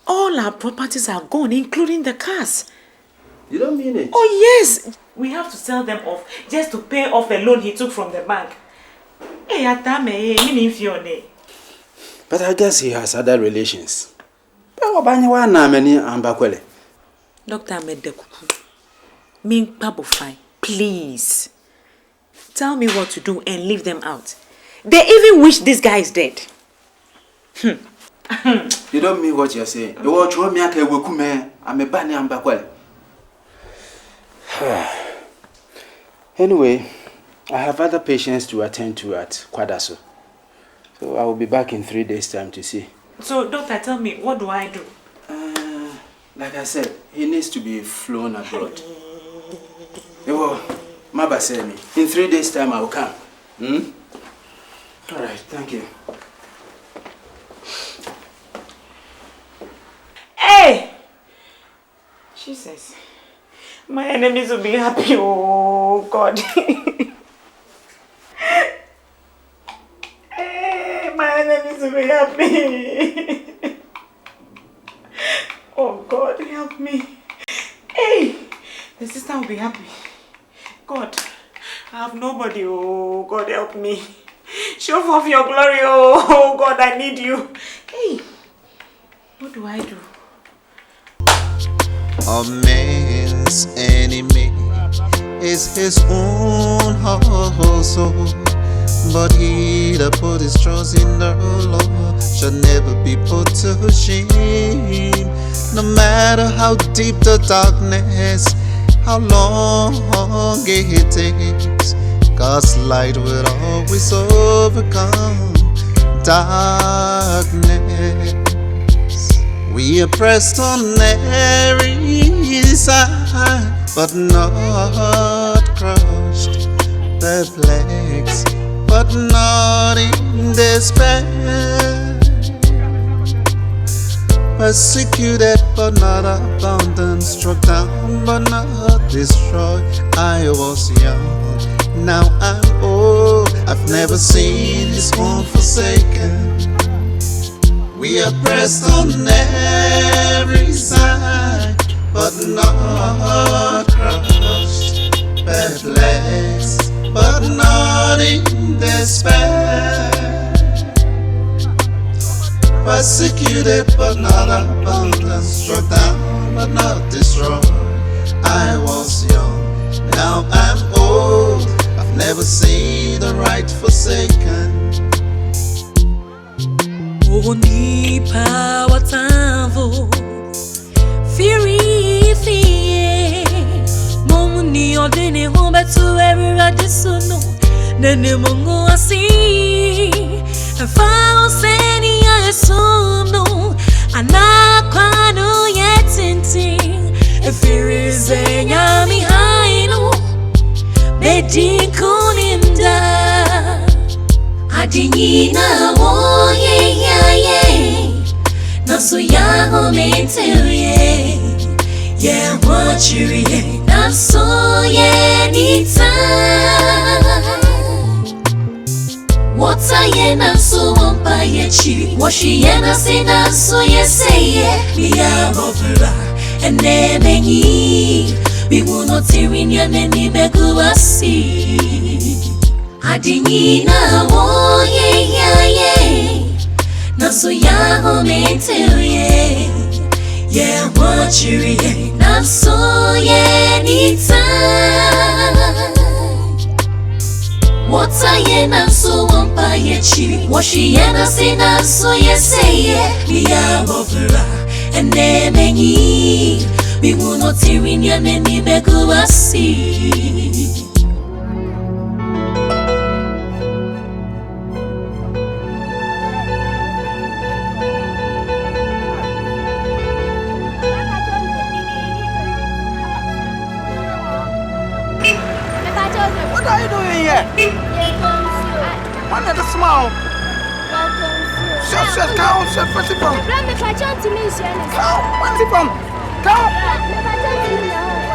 All our properties are gone, including the cars. You don't mean it? Oh, yes. We have to sell them off just to pay off the loan he took from the bank. But I guess he has other relations. Dr. Medekuku, please. Tell me what to do and leave them out. They even wish this guy is dead. You don't mean what you're saying. Anyway, I have other patients to attend to at Kwadaso. So I will be back in 3 days' time to see. So, doctor, tell me, what do I do? Like I said, he needs to be flown abroad. Maba said me. In 3 days' time, I will come. Alright, thank you. Hey! Jesus. My enemies will be happy. Oh, God. Hey, my enemies will be happy. Oh, God, help me. Hey! The sister will be happy. God, I have nobody. Oh, God, help me. Show forth your glory. Oh, God, I need you. Hey! What do I do? A man's enemy is his own household, but he that put his trust in the Lord shall never be put to shame. No matter how deep the darkness, how long it takes, God's light will always overcome darkness. We are pressed on every side, but not crushed. Perplexed, but not in despair. Persecuted, but not abandoned. Struck down, but not destroyed. I was young, now I'm old. I've never seen his home forsaken. We are pressed on every side, but not crushed. Perplexed, but not in despair. Persecuted, but not abandoned. Struck down, but not destroyed. I was young, now I'm old. I've never seen the right forsaken. Nipa watamvo Firi fiye Momuni odene hombe tu everybody suno Nene mungu asi Fao seni ya esumno Anakwano yetinti Firi ze nyami haino Bedi kuninda Adinina wo ye Naso ya ho mentel ye Yeah wachiri ye Naso ye nita Wata ye naso wampa ye chiri Washi ye nase naso ye say ye Miya bovura ene menyi Biwuno tirin ya neni begu asi Adinina wo ye Naso ya ho mentel ye Yeah wachiri ye Naso ye nita Wata ye naso wampa ye chiri Washi ye nase naso ye say ye Miya bovura ene menyi Biwuno tirin ya neni begu asi What are you doing here? One at a smile. Shut, count, shut, what's it from? Count, what's it from? Count.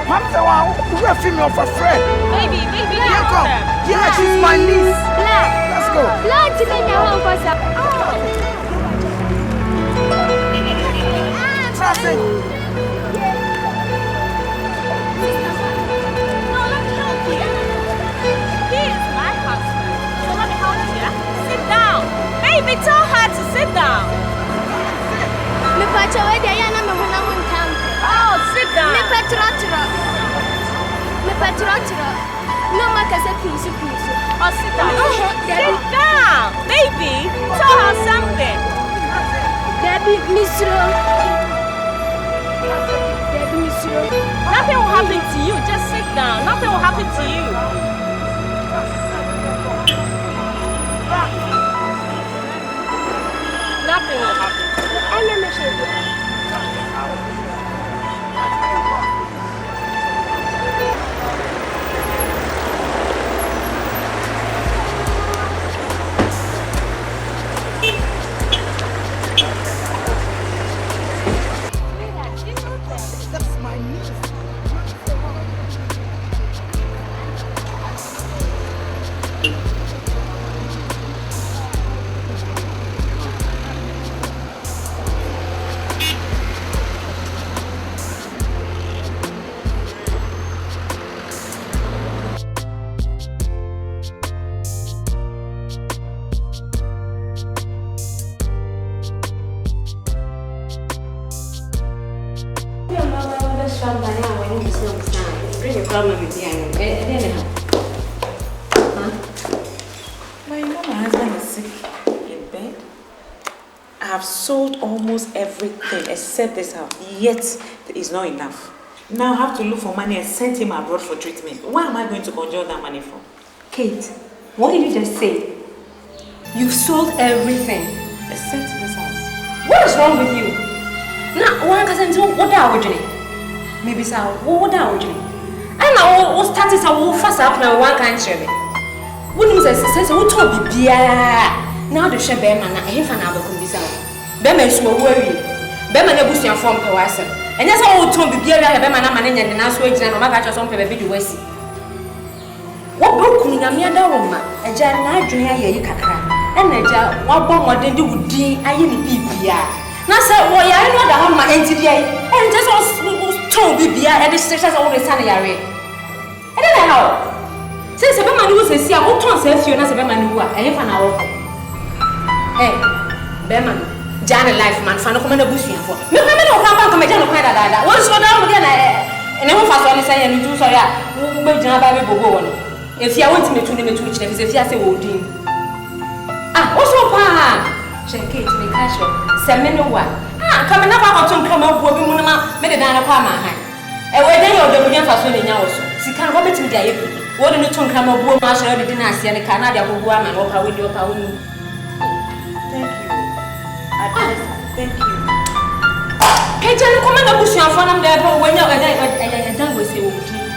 Mamma, wow, we're a female for friend. Baby, here come. Yeah, she's my niece. Let's go. Traffic. Baby, tell her to sit down. Oh, sit down. Oh, sit down. Sit down. Baby, tell her something. Nothing will happen to you. Just sit down. Nothing will happen to you. Nothing will happen. problem with you? But you know my husband is sick in bed. I have sold almost everything except this house, yet it's not enough. Now I have to look for money and send him abroad for treatment. Where am I going to conjure that money from? Kate, what did you just say? You've sold everything except this house. What is wrong with you? Now, one can say, what are we doing? Maybe so, what are we doing? And now, what status are we fast up now? One can't share me. When you say, what told be now the share Beman, I have an other condition. Beman is so worried. Beman never see a form per person. And that's all told be beer, I have Beman and the Nasway and Omega some paper video. What broke me a mere dome? A jar night junior ye cacra. And a jar, what bomb or did you do? I am PPR. Now, sir, why I know that my entity and just all told be beer at the station all the sunny array. I don't know. Since a man who says, I won't say you as a man who are an hour. Hey, Beman, Jan life man, fan of Commander Bush for. No, I don't come to Major Quetta that. Once you're down again, and I won't fast on the say and do so. Yeah, we'll be Jan Baby Bogo. If you want me to name it, which if you say, Woodin. Ah, what's your pa? Check it, make casual. Semino one. Ah, coming up out to come up with Munama, made a dana palma. And where they are the million for so many hours. She can't rob it to the what did you come up with Marshall the dynasty and the Canada who were and what with your power? Thank you. Kate, come on, push your phone there, but when you're done with you,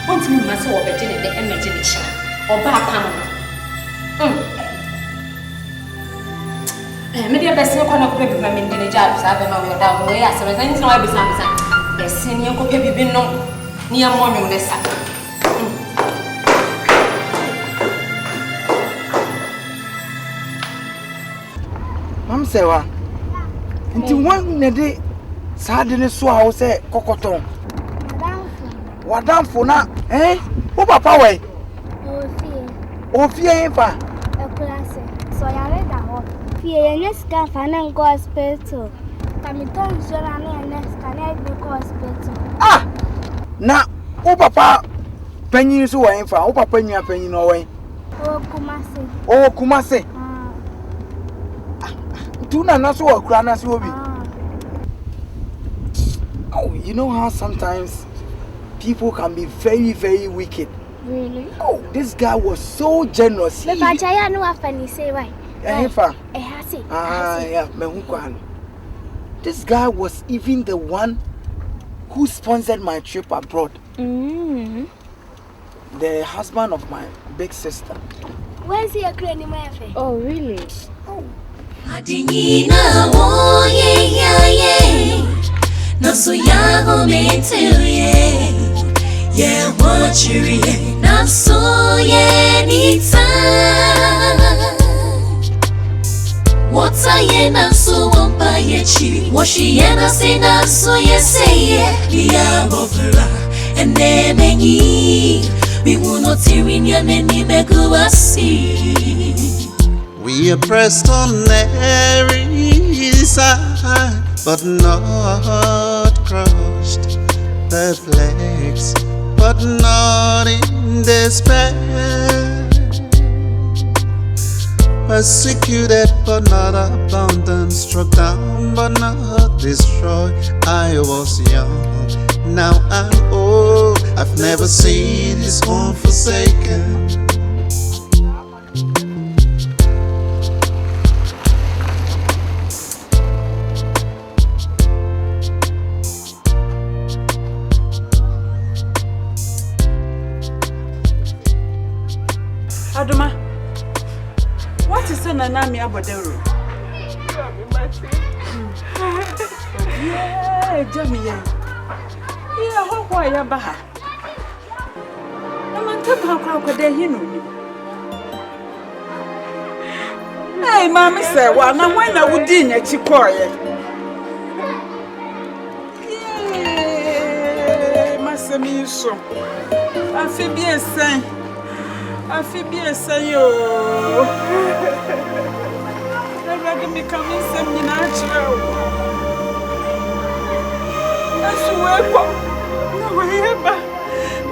want me must have the imagination or back panel. Maybe a best corner of paper in the jobs. I don't know that way. As a result, I was not the senior could have been known near morning. Mam sewa. Nti wan na de saadene so a wo se kokoton. Wadamfo na wo papa we. Ofie fa. Ekulase. So ya re da ho. Fie yenye sika fa na ngo hospital. Kamiton zona na yenye sika na go hospital. Ah! Na wo papa panyin so wen fa. Wo papa nya panyin no wen. O Kumase. Tuna naso wakura nasi obi. Oh, you know how sometimes people can be very, very wicked. Really? Oh, this guy was so generous. But I know what funny say why. Yeah, Mehukwan. This guy was even the one who sponsored my trip abroad. The husband of my big sister. Where's he a granny? Oh, really? Oh. Adinina wo ye na so ya go me tell ye watchery na so ye ni what I na so wampa ye chi washi ye na say na so ye say ye ya bofra and nemenyi we will not hear in your name me go see. We are pressed on every side, but not crushed. Perplexed, but not in despair. Persecuted, but not abandoned. Struck down, but not destroyed. I was young, now I'm old. I've never seen his home forsaken. Adoma, what is the name of the room? Yeah, Jamie. Yeah, how are you, Baha? I'm on top of how could you know? Hey, Mamma said, well, now when I would dinner, she quiet. Yeah, Master Miso. I feel bien saint. I feel bien saint. Never me coming some natural. I swear, no,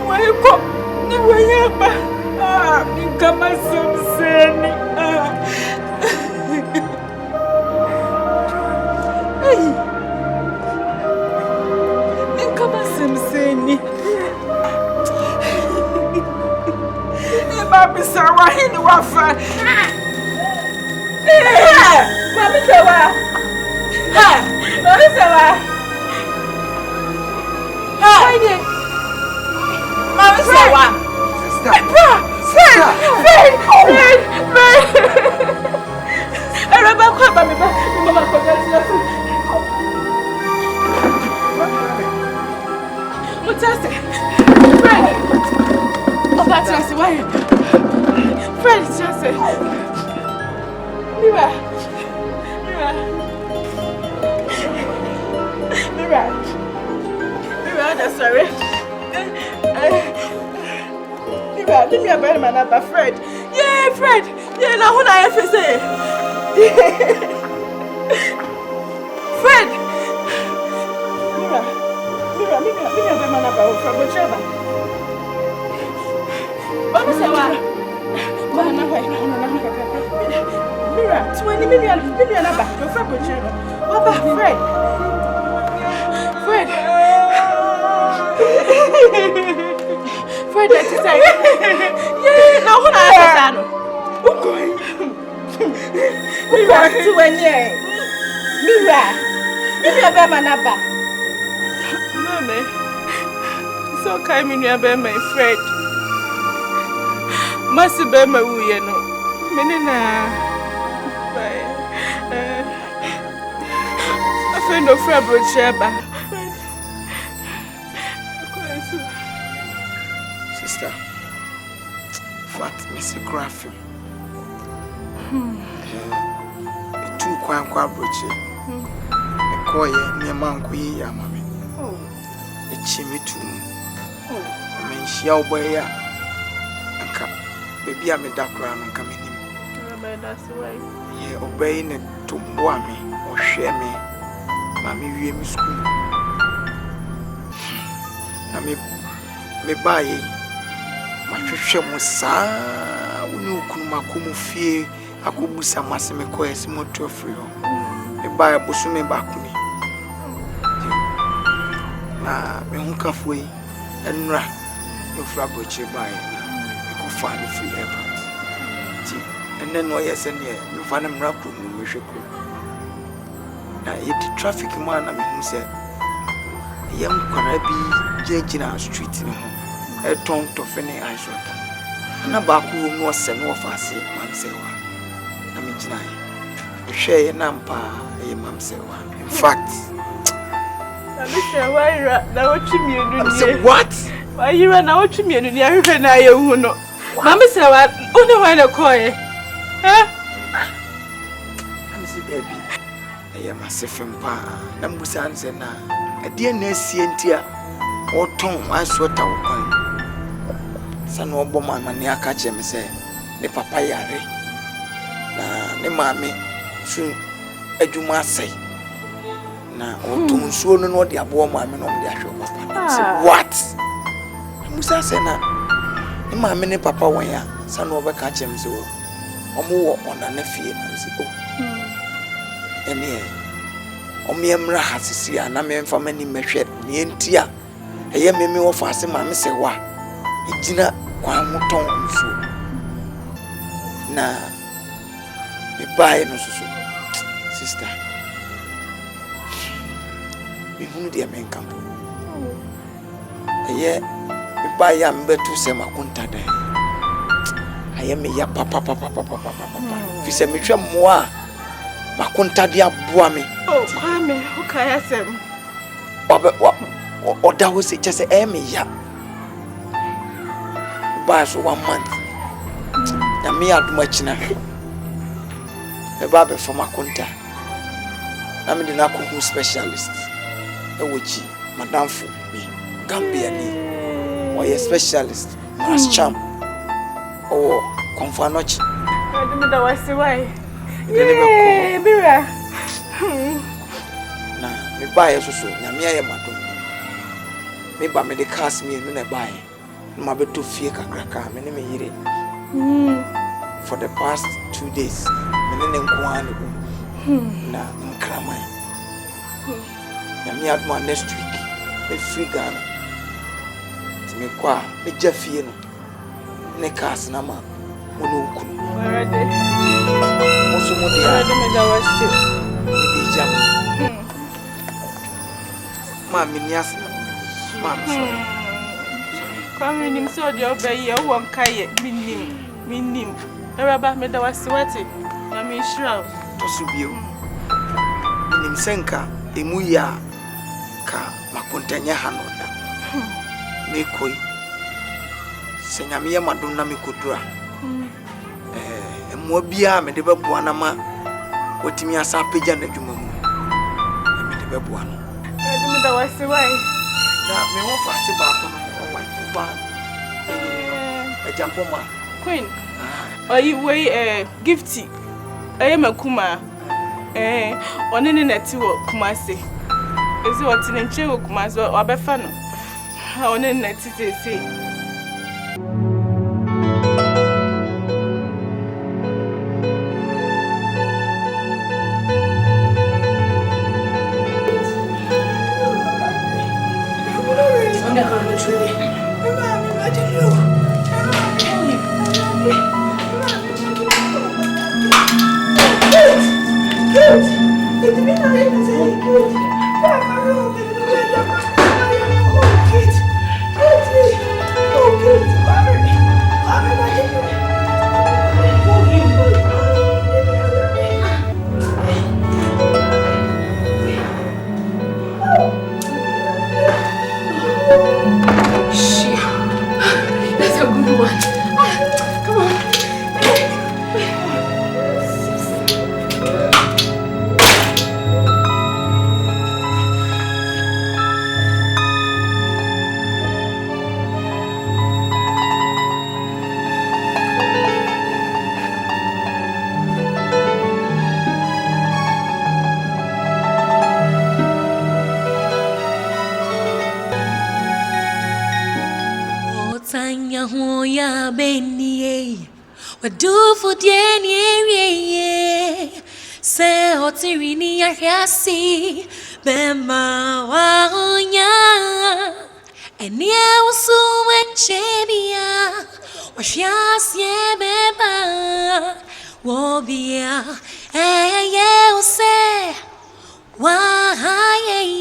wake up. Ayaba. Kama sumseni. Kama sumseni. Mami sawa hini wafa. Mami sawa. Mami sawa. Mami sawa. Fred. Araba kwa mami mama kwa gati. Mutase. Fred. Oba Chase, why? Fred Chase. Mira, that's sorry. Mira, give me a better man about Fred. Yeah, Fred. Yeah, now who I have to say? Fred. Mira, give me a better man about Fred. Whichever. Mama sawa. Mama why no. Mira, 20 million back. Your friend Bochero. What about Fred? Fred, that is it. Yeah, now what I have Mira, 20. Mira, be manaba. Mama, it's okay, Mira, be my Fred. Masi be ma wuye no menina bye afendo frabo cheba sister fat Mr. Graphic tu kwan kwa broche ekoye ne manko yi ya mame echimitu menhia oboya anka baby am dakra no nka menim ye obey ne tumbo ame ohwe me mame wie mi school na me baye ma hwehwe mo saa woni okunu makomu fie akobusa mase me koyesi moto free ho me baye bosume bakuni na me hunka foi enra no frabo che baye find free airport. And then why yes and you find them rap room we should go. Now the traffic man I mean who said young Karabi judging our street in a tongue to fany eyes water. And a back room was sent off as man say one. I mean tonight. Share a nampa a mam say one. In fact what? Why you run out to me and you are who know. Mama said, "Only when I call it." Huh? I'm see, baby. I am a seven pa. Nambusan said, "Na, a dear Nessientia, or Tom, I sweat out one. Son of Boman, and ya catch him say, the papaya. Na, the mammy, soon, a Juma say. Na, or Tom, soon, no, the abo mammy on the actual papa. What? Musa said, my many papa when ya son over catch him so more on a nephew and go. And here, Omiamra has to see an amen for many measured near tia. A year may me offer some mammy say, what? It's dinner, one more tongue so. Now, me buy no so, sister. Me who dear men come. A year. Buy am betu se makunta de ayeme ya papa fi se metwa moa makunta de aboa me kwame ukaya sem oda wo se chese eme ya buy so 1 month na me aduma china e ba be for makunta na me de na ko specialist e wochi madam fu bi Gambia ni a specialist, as champ, or Confanochi. I don't know what's the way. Yeah, Mira. Now, me buy a so, Namia Mato. Me buy me the cast me in a buy. Mabeto fie kakraka me ne me yire. For the past 2 days, me ne nko ane na nkrama. Ya me adma next week. Me free Ghana. Ti me kwa me ja fie no. Ne cars na ma mo no kunu. Already. Mo so mo dia. Already me da wasi. Me di jam. Ma me nias. Ma me so. Kwame nim so de obey ye won kaye minim. Eraba me da wasi wati. Na me shira. To so bio. Nim senka emu ya ka makontanya hanoda. Me koi. Senyame ye madom na me kodura. Emu bia me de beboa na ma otimi asa pagya na dwuma mu. Me de beboa no. Me da wasi wai. Na me ho fa se ba ko no ba. Jampo ma. Queen. Oyi we gifty. Makuma. Onene neti wo Kumase. Ezi woti nche wo Kumase obefa no. Onene neti sese. That's a good one. Come on. Otanya hoya benie, wadufu dienie, se otirini ya yasi, bema waonya, enie usu wenchebia, washiasye beba, wobia, eye use, wahaye.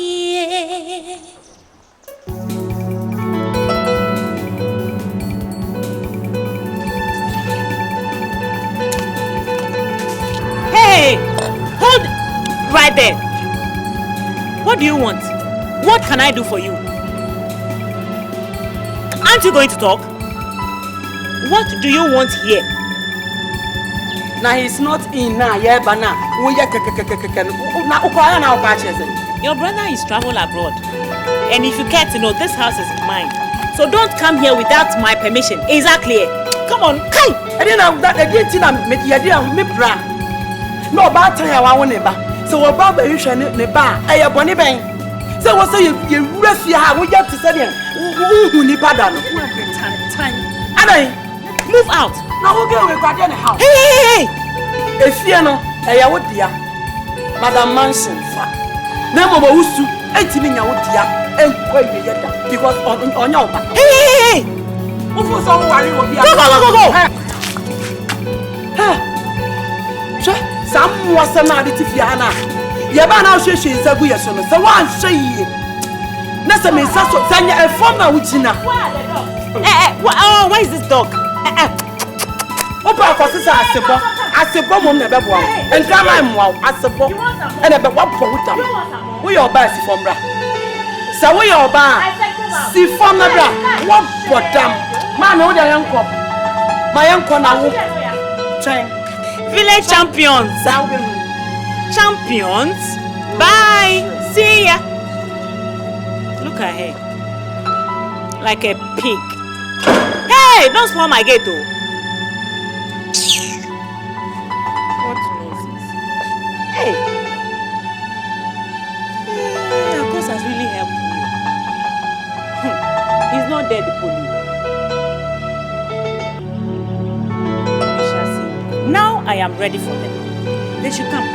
Hey, hold right there. What do you want? What can I do for you? Aren't you going to talk? What do you want here? Now he's not in now, yeah, but now your brother is travel abroad, and if you care to know, this house is mine. So don't come here without my permission. Is that clear? Come on, Kai. I didn't know that. I didn't me bra. No bad time I want neighbor. So about the usual neighbor, I have bonny bang. So what say you rest your how we get to say them? Who need pardon? Time. Move out. Now we'll go with Guardian house. Hey! If you know, I would dear. Madam Manson, Nemo Usu, 80 million would dear, and quite because on your back. Hey! Who was all worry will be go. Some was a married to Fiana. Yabana, she is a good son. So one say, Nessa Miss Sanya, a former Witchina. Oh, where is this dog? Opa Cossa, as a bomb on the bed, and come on, as a bomb, and a bed one for Wutam. We are best from Bra. So we are bar. See from the Bra. What for damn? Man, hold your uncle. My uncle now. Village champions. Champions. Bye. See ya. Look at her. Like a pig. Hey, don't spoil my gate, though. What nonsense. Hey. Of course, has really helped you. He's not dead, the police. am ready for them. They should come.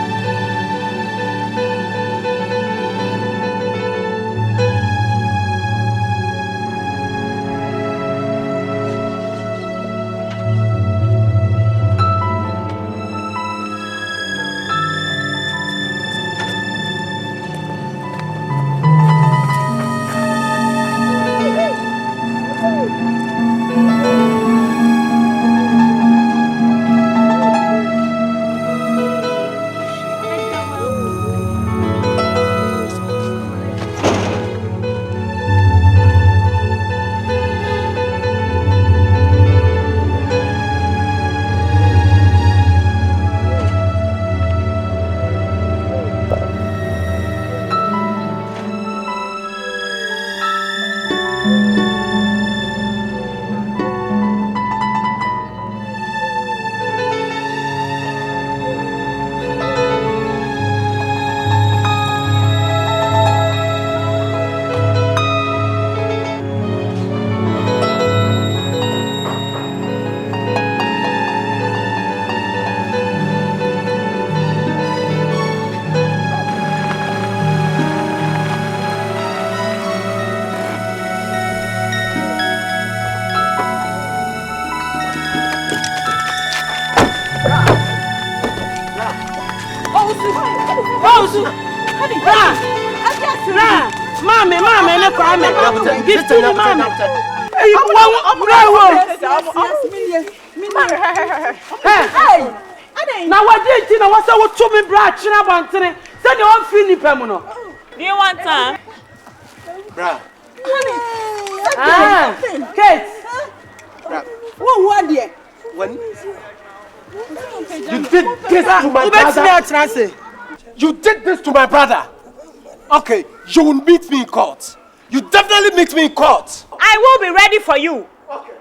Mama, no crime. Give to mama. Now what did you know? What's our chubby brat? Send your own feeling, Pamuno. Do you want time? Bra. Kate. What dear? You did this to my brother. You did this to my brother. Okay, you will meet me in court. You definitely meet me in court. I will be ready for you. Okay.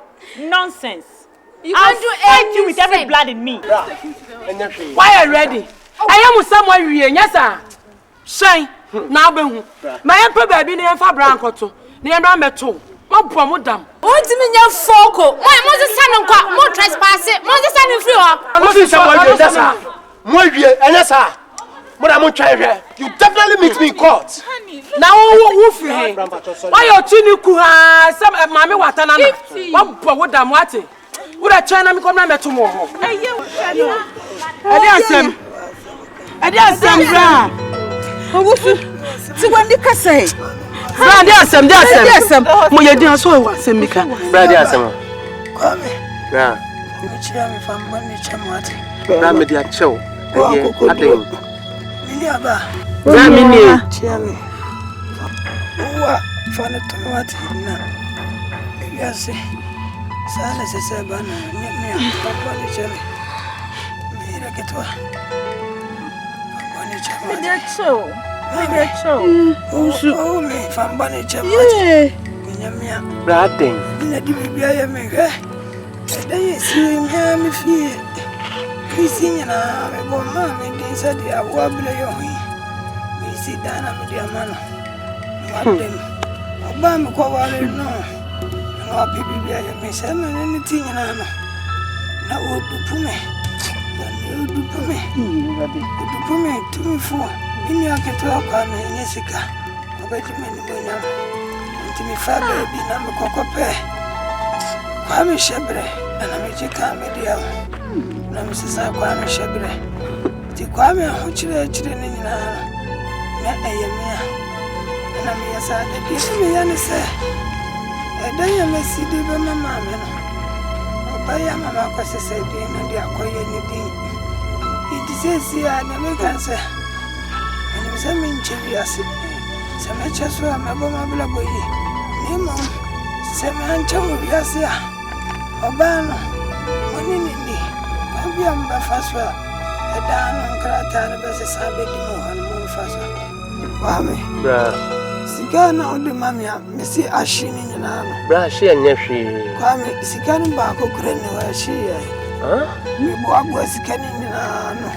Nonsense. I'll fight you with every blood in me. Why are you ready? I am someone here. Yes, sir. Shine. Now, my emperor baby near Fabranco. Near Rameto. What Pomodam? What's in your focal? My mother's son and quite more trespassing. Mother's son in free. Mother's son and but I'm not trying here. You definitely meet me in court. Now, why are you Kuha? Some mammy Watana? What damn what? Would I China come down tomorrow? I dare some bra. See what you can say. There's some. My dear, so what's in Mika? Brother, some. Yeah. I'm a dear show. I think. Ramini. Fana tomati na. Yasi. Sana sasa bana. Mimi papa ni chemi. Mira ketwa. Papa ni chemi. Mira cho. Usu. Me papa ni chemi. Nyamia. Brating. Ina dibibia ya mega. Dai si mi fi. Kisinya na mebo mama ndinsa dia wabla yohi. Misi dana media mano. Wadem. Obama kwa wale no. Na bibia ya mesema nini tinya na no. Na odupume. Na odupume. Odupume tumifu. Mimi aketoa kwa menyesika. Obajime ni mwana. Ntimi fa baby na mkokope. Kwa mishebre na mejeka media. Na misisa kwa mishebre. Ti kwa me hochire ni nyina. Na eyemia. Na me yasa de bi me ya se. Eda ya mesidi be mama me no. Oba ya mama kwa sese bi no de akoye ni din. Idi sesi ya na me kan se. Ani se me nchebi ase. Se me cheso a me bo mabla boyi. Ni mo se me anche mo bi ase a. Oba no. Woni ni. Abi amba faswa. Eda no nkrata na be se sabe di mo han mo faswa. Wame. Bra. Sigana ode mamia mesi ashini nyina no. Bra she anya hwe. Kwame sikani ba ko kure ni wa shi ya. Mi bo abu sikani nyina no.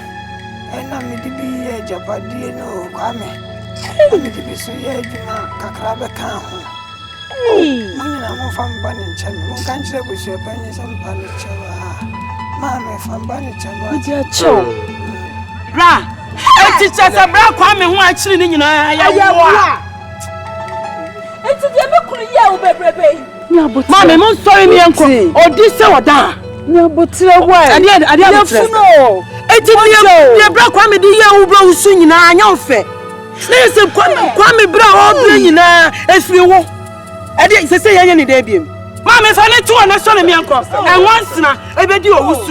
Ena mi dibi ye japadi no kwame. Mi dibi so ye juma kakra be kan ho. Mo nyina mo fam ba ni nche mi. Mo kan chire bo shi pa ni sam pa ni che wa. Mama, somebody to Dear Cho. Bra. It's just a bra kwame who actually in your It's a democracy, baby. Mammy, I'm sorry, me uncle. Or this or that. No, but why? I didn't know. It's a black kwame, the year who blow soon in a young fair. There's a kwame bra or bringing as we walk. I didn't say any debut. Mamma, if I let you understand me uncle, and once now, I bet you was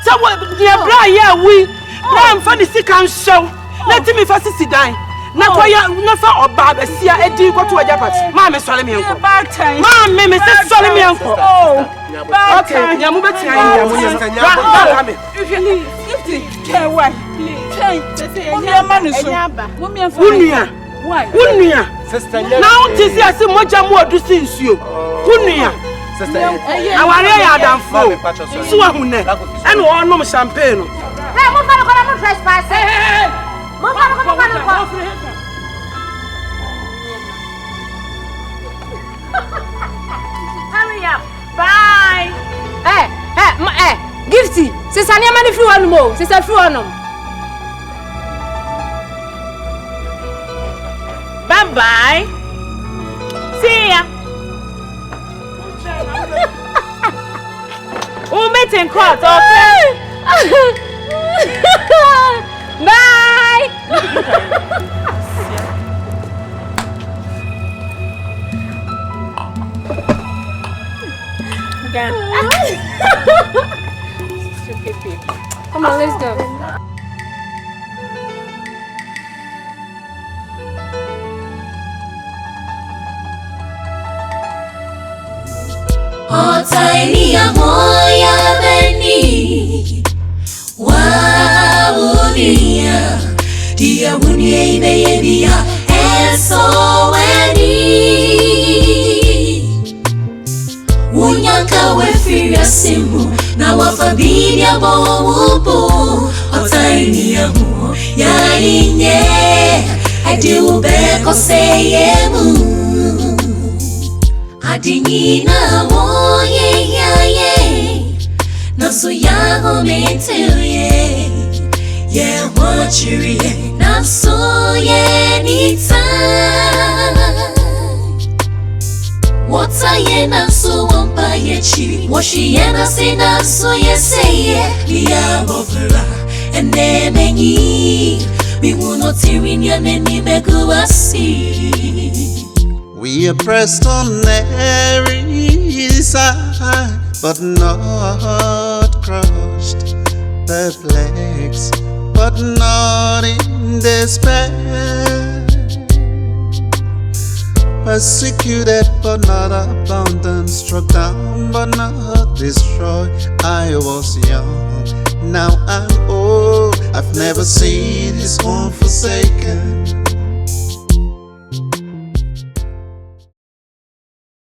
so what dear bra, yeah, we ran for the sick and show. Let me first sit down. Nakoya nafa obaba sia edi goto ajapat ma me sole me enko ma me me se sole me enko okay nyamu beti ayi nyamu nyamu me Please, care why? Please, say any man so. Unia Unia sister now tisi ase moja mu odu si nsuo Unia sister aware ya adamfo so ahune ene wo nom champagne no hey mo fa ko na mo trespass mo fa ko Hurry up. Bye. Gifty, sister ni amani free one mo, sister free one. Bye bye. See ya. We'll meet in court, okay? Bye. Come on, let's go. Tiny AHOOYAA beni Wawunia Dia wunie baby SONE Wunyaka wefiria simu na wafabidia bowo Tiny AHOOYAA inye Adi ubeko seyemu Adinina wo ye Naso yaho mentuye Ye wachiri Naso ye nita Wata ye naso wampa ye chi Washi ye nasi naso ye seye Liya bofera Ene menyi Biwuno tirinya neni meguasi We are pressed on every side, but not crushed. Perplexed, but not in despair. Persecuted, but not abandoned. Struck down, but not destroyed. I was young, now I'm old. I've never seen his own forsaken.